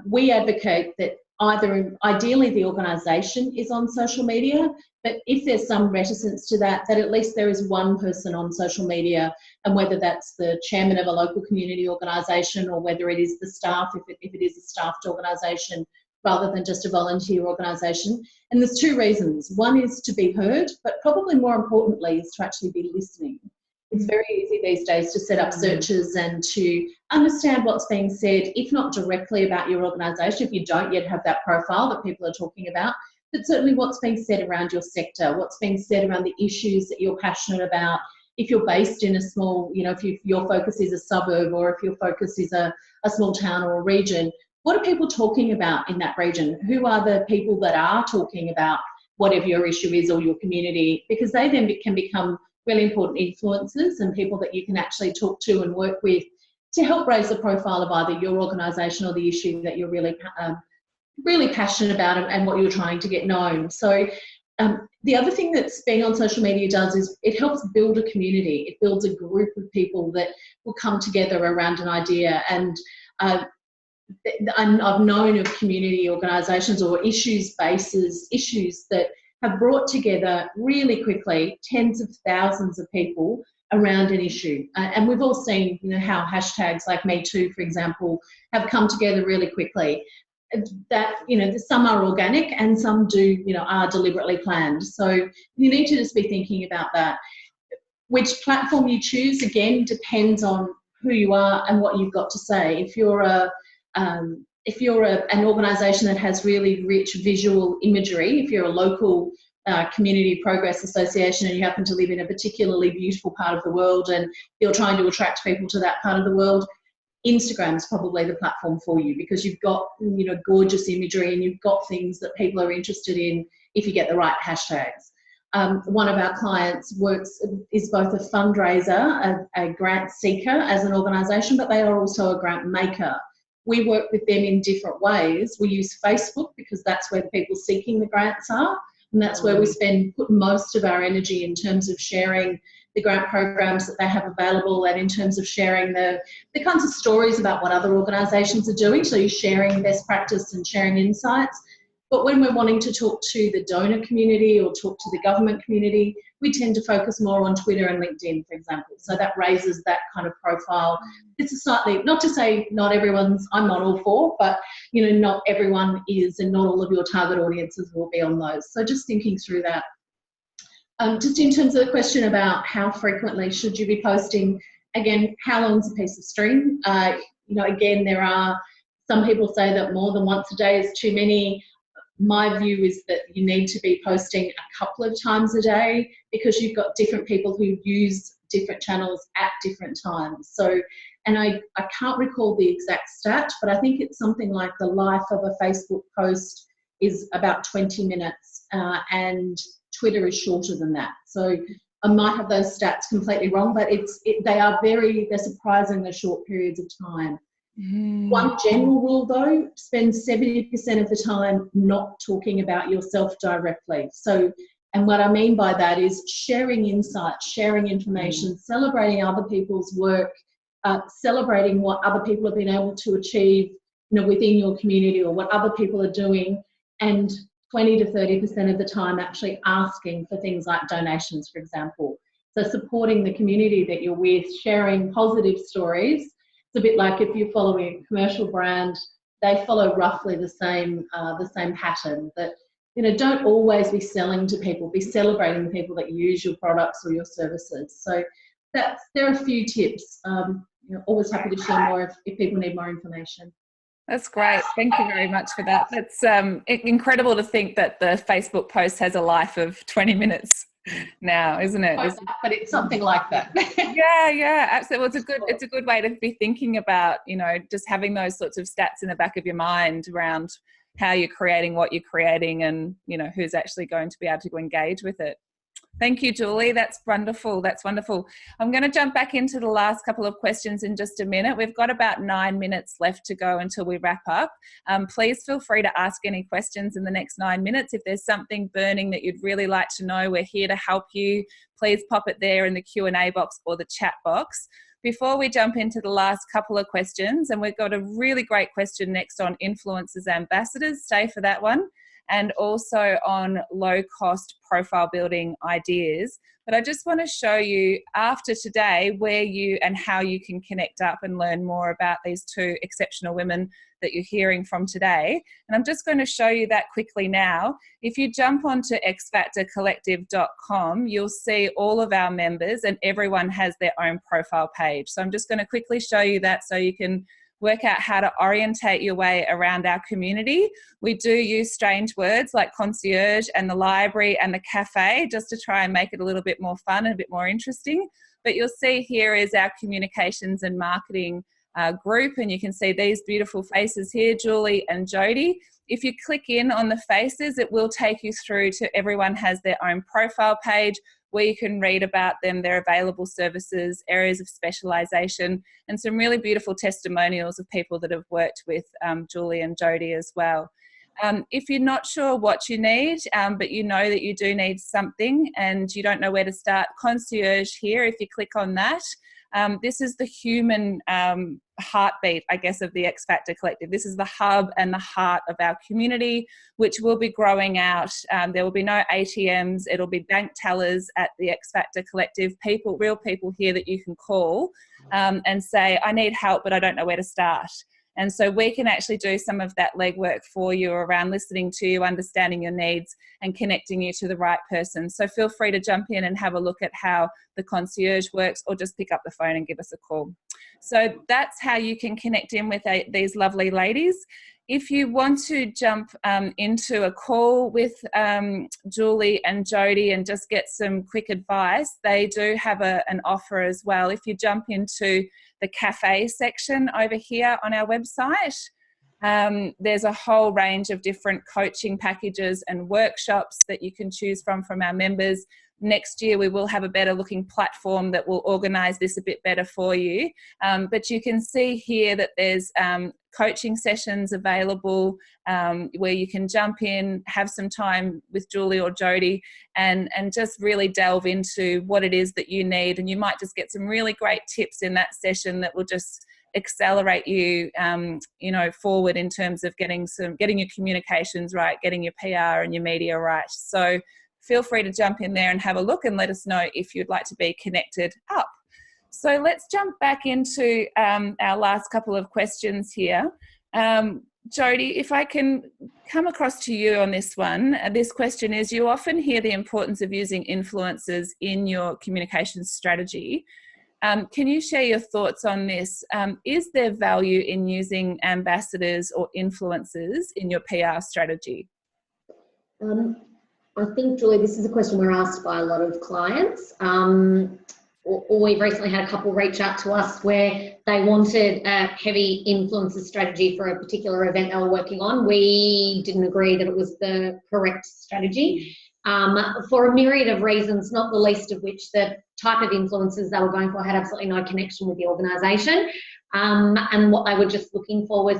Speaker 3: We advocate that ideally the organisation is on social media, but if there's some reticence to that at least there is one person on social media, and whether that's the chairman of a local community organisation or whether it is the staff, if it is a staffed organisation, rather than just a volunteer organisation. And there's 2 reasons. One is to be heard, but probably more importantly is to actually be listening. It's very easy these days to set up searches and to understand what's being said, if not directly about your organisation, if you don't yet have that profile that people are talking about, but certainly what's being said around your sector, what's being said around the issues that you're passionate about. If you're based in a small, if your focus is a suburb, or if your focus is a small town or a region, what are people talking about in that region? Who are the people that are talking about whatever your issue is or your community? Because they then can become really important influencers and people that you can actually talk to and work with to help raise the profile of either your organisation or the issue that you're really passionate about and what you're trying to get known. So the other thing that being on social media does is it helps build a community. It builds a group of people that will come together around an idea. And I've known of community organisations or issues that have brought together really quickly tens of thousands of people around an issue. And we've all seen, how hashtags like Me Too, for example, have come together really quickly. That, some are organic and some do, are deliberately planned. So you need to just be thinking about that. Which platform you choose, again, depends on who you are and what you've got to say. If you're an organisation that has really rich visual imagery, if you're a local community progress association and you happen to live in a particularly beautiful part of the world and you're trying to attract people to that part of the world, Instagram is probably the platform for you, because you've got gorgeous imagery and you've got things that people are interested in if you get the right hashtags. One of our clients is both a fundraiser, a grant seeker as an organisation, but they are also a grant maker. We work with them in different ways. We use Facebook because that's where the people seeking the grants are, and that's where we put most of our energy in terms of sharing the grant programs that they have available, and in terms of sharing the kinds of stories about what other organisations are doing, so you're sharing best practice and sharing insights. But when we're wanting to talk to the donor community or talk to the government community, we tend to focus more on Twitter and LinkedIn, for example. So that raises that kind of profile. It's a slightly, not to say not everyone's, I'm not all for, but not everyone is, and not all of your target audiences will be on those. So just thinking through that. Just in terms of the question about how frequently should you be posting, again, how long is a piece of string? Again, there are some people say that more than once a day is too many. My view is that you need to be posting a couple of times a day, because you've got different people who use different channels at different times. So, and I can't recall the exact stat, but I think it's something like the life of a Facebook post is about 20 minutes and Twitter is shorter than that. So I might have those stats completely wrong, but they're surprisingly short periods of time. One general rule though, spend 70% of the time not talking about yourself directly. So And what I mean by that is sharing insights, sharing information, celebrating other people's work, celebrating what other people have been able to achieve, within your community, or what other people are doing, and 20 to 30% of the time actually asking for things like donations, for example. So supporting the community that you're with, sharing positive stories. It's a bit like if you're following a commercial brand, they follow roughly the same pattern. That, don't always be selling to people, be celebrating the people that use your products or your services. So there are a few tips. Always happy to share more if people need more information.
Speaker 1: That's great. Thank you very much for that. That's incredible to think that the Facebook post has a life of 20 minutes now, isn't it?
Speaker 3: But it's something like that.
Speaker 1: Yeah, absolutely. Well, it's a good way to be thinking about, just having those sorts of stats in the back of your mind around how you're creating what you're creating, and who's actually going to be able to engage with it. Thank you, Julie. That's wonderful. I'm going to jump back into the last couple of questions in just a minute. We've got about 9 minutes left to go until we wrap up. Please feel free to ask any questions in the next 9 minutes. If there's something burning that you'd really like to know, we're here to help you. Please pop it there in the Q&A box or the chat box. Before we jump into the last couple of questions, and we've got a really great question next on influencers ambassadors, stay for that one, and also on low-cost profile building ideas. But I just want to show you after today where you and how you can connect up and learn more about these two exceptional women that you're hearing from today. And I'm just going to show you that quickly now. If you jump onto xfactorcollective.com, you'll see all of our members, and everyone has their own profile page. So I'm just going to quickly show you that so you can work out how to orientate your way around our community. We do use strange words like concierge and the library and the cafe just to try and make it a little bit more fun and a bit more interesting. But you'll see here is our communications and marketing group, and you can see these beautiful faces here, Julie and Jodie. If you click in on the faces, it will take you through to everyone has their own profile page where you can read about them, their available services, areas of specialisation, and some really beautiful testimonials of people that have worked with Julie and Jodie as well. If you're not sure what you need, but you know that you do need something and you don't know where to start, concierge here, if you click on that, this is the human heartbeat, I guess, of the X Factor Collective. This is the hub and the heart of our community, which will be growing out. There will be no ATMs. It'll be bank tellers at the X Factor Collective, people, real people here that you can call and say, I need help, but I don't know where to start. And so we can actually do some of that legwork for you around listening to you, understanding your needs, and connecting you to the right person. So feel free to jump in and have a look at how the concierge works, or just pick up the phone and give us a call. So that's how you can connect in with these lovely ladies. If you want to jump into a call with Julie and Jodie and just get some quick advice, they do have an offer as well. If you jump into the cafe section over here on our website, there's a whole range of different coaching packages and workshops that you can choose from our members. Next year, we will have a better looking platform that will organise this a bit better for you. But you can see here that there's coaching sessions available where you can jump in, have some time with Julie or Jodie and just really delve into what it is that you need. And you might just get some really great tips in that session that will just accelerate you, forward in terms of getting your communications right, getting your PR and your media right. So feel free to jump in there and have a look and let us know if you'd like to be connected up. So let's jump back into our last couple of questions here. Jodie, if I can come across to you on this one. This question is, you often hear the importance of using influencers in your communications strategy. Can you share your thoughts on this? Is there value in using ambassadors or influencers in your PR strategy?
Speaker 2: I think, Julie, this is a question we're asked by a lot of clients. Or we've recently had a couple reach out to us where they wanted a heavy influencer strategy for a particular event they were working on. We didn't agree that it was the correct strategy for a myriad of reasons, not the least of which the type of influencers they were going for had absolutely no connection with the organisation. And what they were just looking for was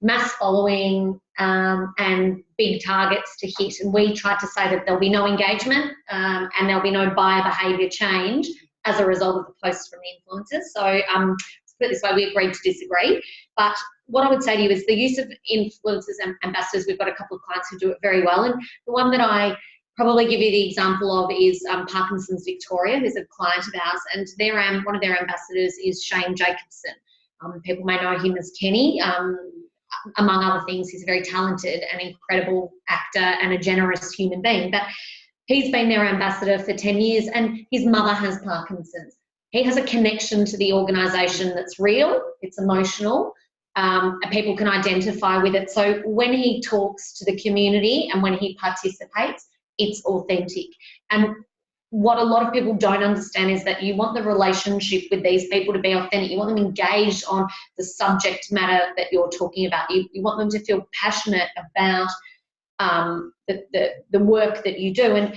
Speaker 2: mass following, and big targets to hit. And we tried to say that there'll be no engagement, and there'll be no buyer behaviour change as a result of the posts from the influencers. So to put it this way, we agreed to disagree. But what I would say to you is the use of influencers and ambassadors, we've got a couple of clients who do it very well. And the one that I probably give you the example of is Parkinson's Victoria, who's a client of ours, and one of their ambassadors is Shane Jacobson. People may know him as Kenny. Among other things, he's a very talented and incredible actor and a generous human being. But he's been their ambassador for 10 years, and his mother has Parkinson's. He has a connection to the organisation that's real, it's emotional, and people can identify with it. So when he talks to the community and when he participates, it's authentic. And what a lot of people don't understand is that you want the relationship with these people to be authentic. You want them engaged on the subject matter that you're talking about. You want them to feel passionate about the work that you do. And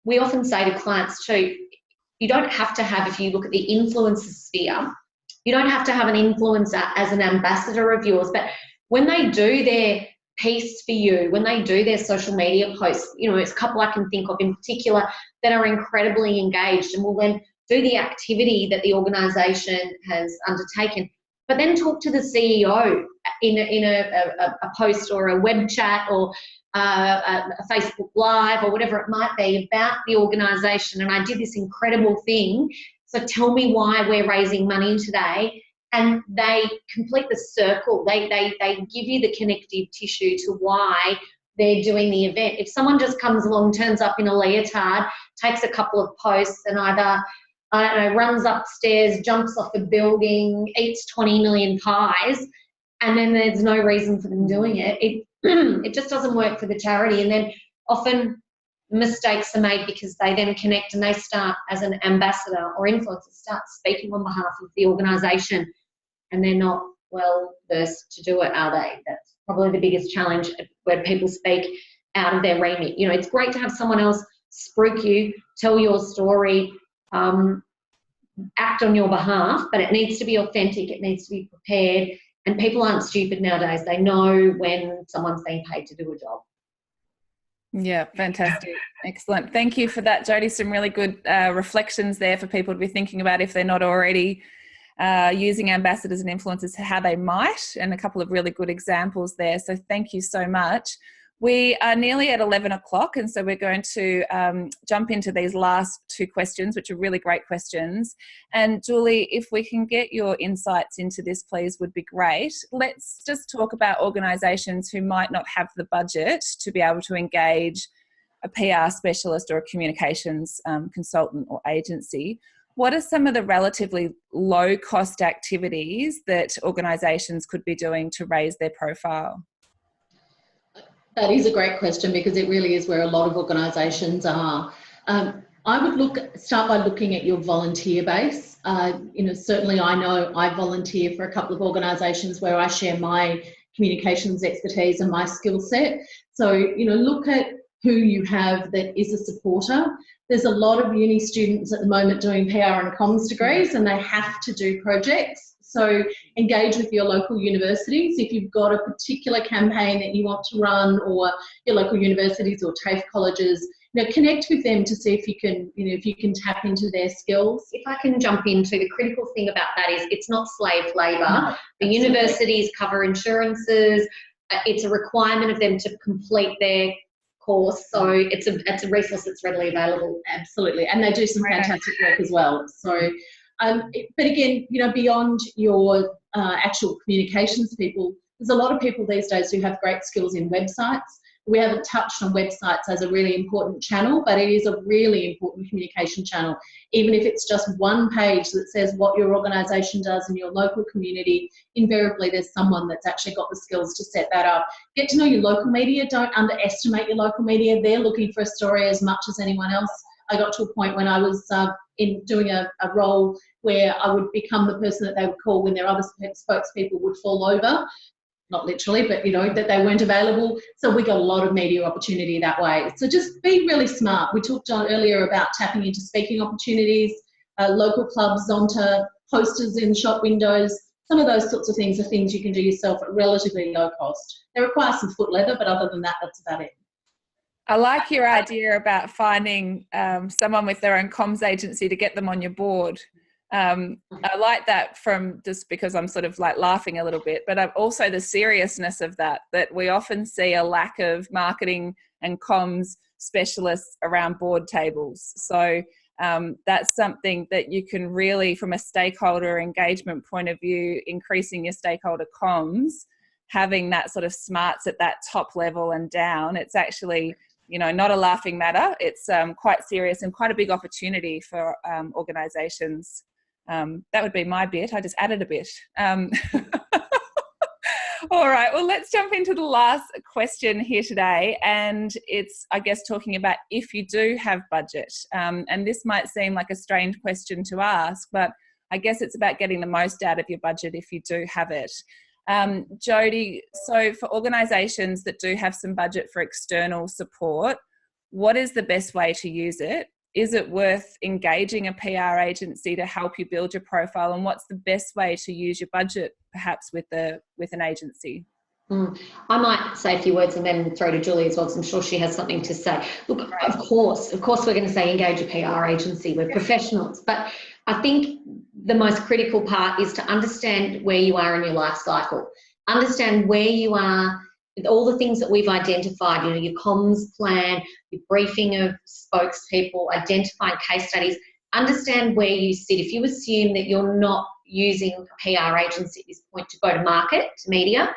Speaker 2: we often say to clients too, you don't have to have, if you look at the influencer sphere, you don't have to have an influencer as an ambassador of yours, but when they do their piece for you, when they do their social media posts, it's a couple I can think of in particular that are incredibly engaged and will then do the activity that the organisation has undertaken, but then talk to the CEO in a post or a web chat or a Facebook Live or whatever it might be about the organisation. And I did this incredible thing, so tell me why we're raising money today. And they complete the circle. They give you the connective tissue to why they're doing the event. If someone just comes along, turns up in a leotard, takes a couple of posts and either, I don't know, runs upstairs, jumps off a building, eats 20 million pies, and then there's no reason for them doing it, it just doesn't work for the charity. And then often mistakes are made because they then connect and they start as an ambassador or influencer, start speaking on behalf of the organisation, and they're not well versed to do it, are they? That's probably the biggest challenge where people speak out of their remit. It's great to have someone else spruik you, tell your story, act on your behalf, but it needs to be authentic, it needs to be prepared, and people aren't stupid nowadays. They know when someone's being paid to do a job.
Speaker 1: Yeah, fantastic. Excellent. Thank you for that, Jodie. Some really good reflections there for people to be thinking about if they're not already using ambassadors and influencers, how they might, and a couple of really good examples there. So thank you so much. We are nearly at 11 o'clock, and so we're going to jump into these last two questions, which are really great questions. And Julie, if we can get your insights into this, please, would be great. Let's just talk about organisations who might not have the budget to be able to engage a PR specialist or a communications consultant or agency. What are some of the relatively low-cost activities that organisations could be doing to raise their profile?
Speaker 3: That is a great question, because it really is where a lot of organisations are. I would start by looking at your volunteer base. Certainly I know I volunteer for a couple of organisations where I share my communications expertise and my skill set. So, look at who you have that is a supporter. There's a lot of uni students at the moment doing PR and comms degrees, and they have to do projects. So engage with your local universities. If you've got a particular campaign that you want to run, or your local universities or TAFE colleges, connect with them to see if you can tap into their skills.
Speaker 2: If I can jump into, the critical thing about that is it's not slave labour.
Speaker 3: No,
Speaker 2: the universities cover insurances. It's a requirement of them to complete their course, so it's a resource that's readily available.
Speaker 3: Absolutely, and they do some fantastic work as well. So. But again, beyond your actual communications people, there's a lot of people these days who have great skills in websites. We haven't touched on websites as a really important channel, but it is a really important communication channel. Even if it's just one page that says what your organisation does in your local community, invariably there's someone that's actually got the skills to set that up. Get to know your local media. Don't underestimate your local media. They're looking for a story as much as anyone else. I got to a point when I was in doing a role where I would become the person that they would call when their other spokespeople would fall over. Not literally, but that they weren't available. So we got a lot of media opportunity that way. So just be really smart. We talked earlier about tapping into speaking opportunities, local clubs, onto posters in shop windows. some of those sorts of things are things you can do yourself at relatively low cost. They require some foot leather, but other than that, that's about it.
Speaker 1: I like your idea about finding someone with their own comms agency to get them on your board. I like that from just because I'm sort of like laughing a little bit, but also the seriousness of that we often see a lack of marketing and comms specialists around board tables. So that's something that you can really, from a stakeholder engagement point of view, increasing your stakeholder comms, having that sort of smarts at that top level and down. It's actually, not a laughing matter. It's quite serious and quite a big opportunity for organisations. That would be my bit. I just added a bit. All right, well, let's jump into the last question here today. And it's, I guess, talking about if you do have budget. And this might seem like a strange question to ask, but I guess it's about getting the most out of your budget if you do have it. Jodie, so for organisations that do have some budget for external support, what is the best way to use it? Is it worth engaging a PR agency to help you build your profile? And what's the best way to use your budget, perhaps with an agency?
Speaker 2: I might say a few words and then throw to Julie as well, because I'm sure she has something to say. Look, of course, we're going to say engage a PR agency. We're professionals. But I think the most critical part is to understand where you are in your life cycle. Understand where you are with all the things that we've identified, your comms plan, your briefing of spokespeople, identifying case studies. Understand where you sit. If you assume that you're not using a PR agency at this point to go to market, to media,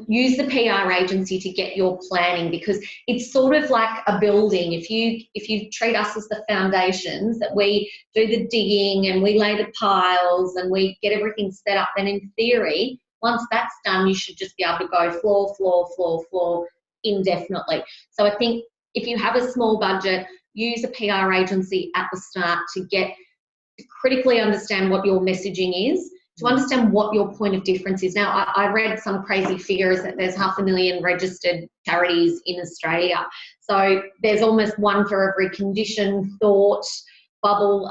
Speaker 2: use the PR agency to get your planning, because it's sort of like a building. If you treat us as the foundations, that we do the digging and we lay the piles and we get everything set up, then in theory, once that's done, you should just be able to go floor indefinitely. So I think if you have a small budget, use a PR agency at the start to critically understand what your messaging is, to understand what your point of difference is. Now, I read some crazy figures that there's 500,000 registered charities in Australia. So there's almost one for every condition, thought, bubble,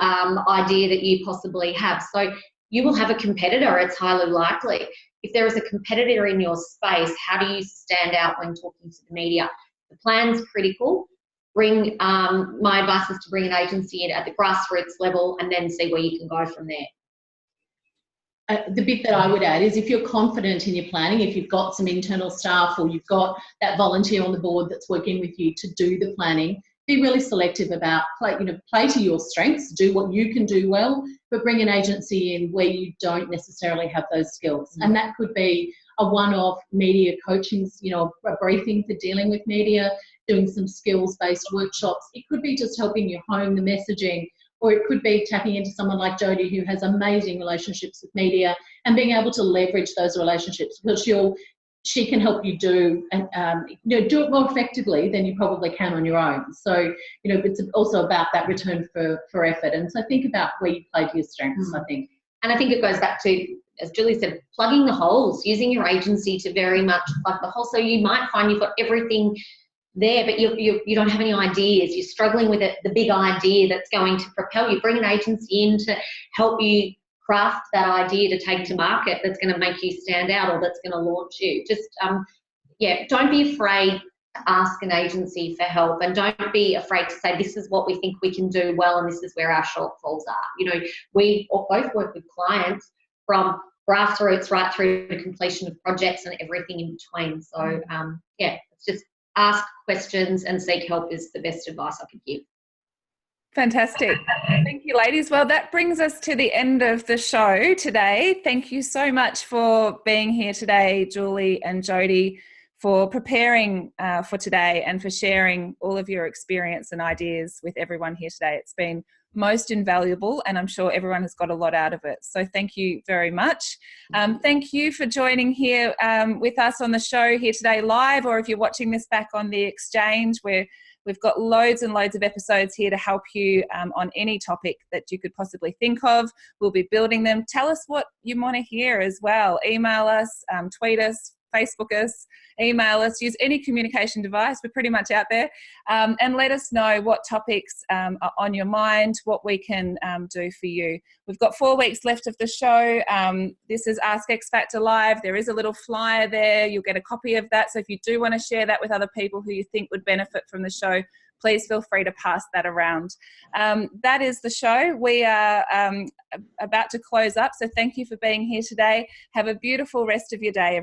Speaker 2: idea that you possibly have. So you will have a competitor, it's highly likely. If there is a competitor in your space, how do you stand out when talking to the media? The plan's critical. My advice is to bring an agency in at the grassroots level and then see where you can go from there.
Speaker 3: The bit that I would add is if you're confident in your planning, if you've got some internal staff or you've got that volunteer on the board that's working with you to do the planning, be really selective about play to your strengths, do what you can do well, but bring an agency in where you don't necessarily have those skills. And that could be a one-off media coaching, a briefing for dealing with media, doing some skills-based workshops. It could be just helping you hone the messaging, or it could be tapping into someone like Jodie, who has amazing relationships with media, and being able to leverage those relationships, because she can help you do it more effectively than you probably can on your own. So, it's also about that return for effort. And so think about where you play to your strengths, I think.
Speaker 2: And I think it goes back to, as Julie said, plugging the holes, using your agency to very much plug the hole. So you might find you've got everything there, but you don't have any ideas. You're struggling with the big idea that's going to propel you. Bring an agency in to help you craft that idea to take to market that's going to make you stand out or that's going to launch you. Just, don't be afraid to ask an agency for help, and don't be afraid to say, this is what we think we can do well and this is where our shortfalls are. We both work with clients from grassroots right through to completion of projects and everything in between. So, it's just ask questions and seek help is the best advice I could give.
Speaker 1: Fantastic. Thank you, ladies. Well, that brings us to the end of the show today. Thank you so much for being here today, Julie and Jodie, for preparing for today and for sharing all of your experience and ideas with everyone here today. It's been most invaluable, and I'm sure everyone has got a lot out of it. So thank you very much. Thank you for joining here with us on the show here today live, or if you're watching this back on the Exchange, we've got loads and loads of episodes here to help you on any topic that you could possibly think of. We'll be building them. Tell us what you want to hear as well. Email us, tweet us, Facebook us, email us, use any communication device. We're pretty much out there. And let us know what topics are on your mind, what we can do for you. We've got 4 weeks left of the show. This is Ask X Factor Live. There is a little flyer there. You'll get a copy of that. So if you do want to share that with other people who you think would benefit from the show, please feel free to pass that around. That is the show. We are about to close up. So thank you for being here today. Have a beautiful rest of your day.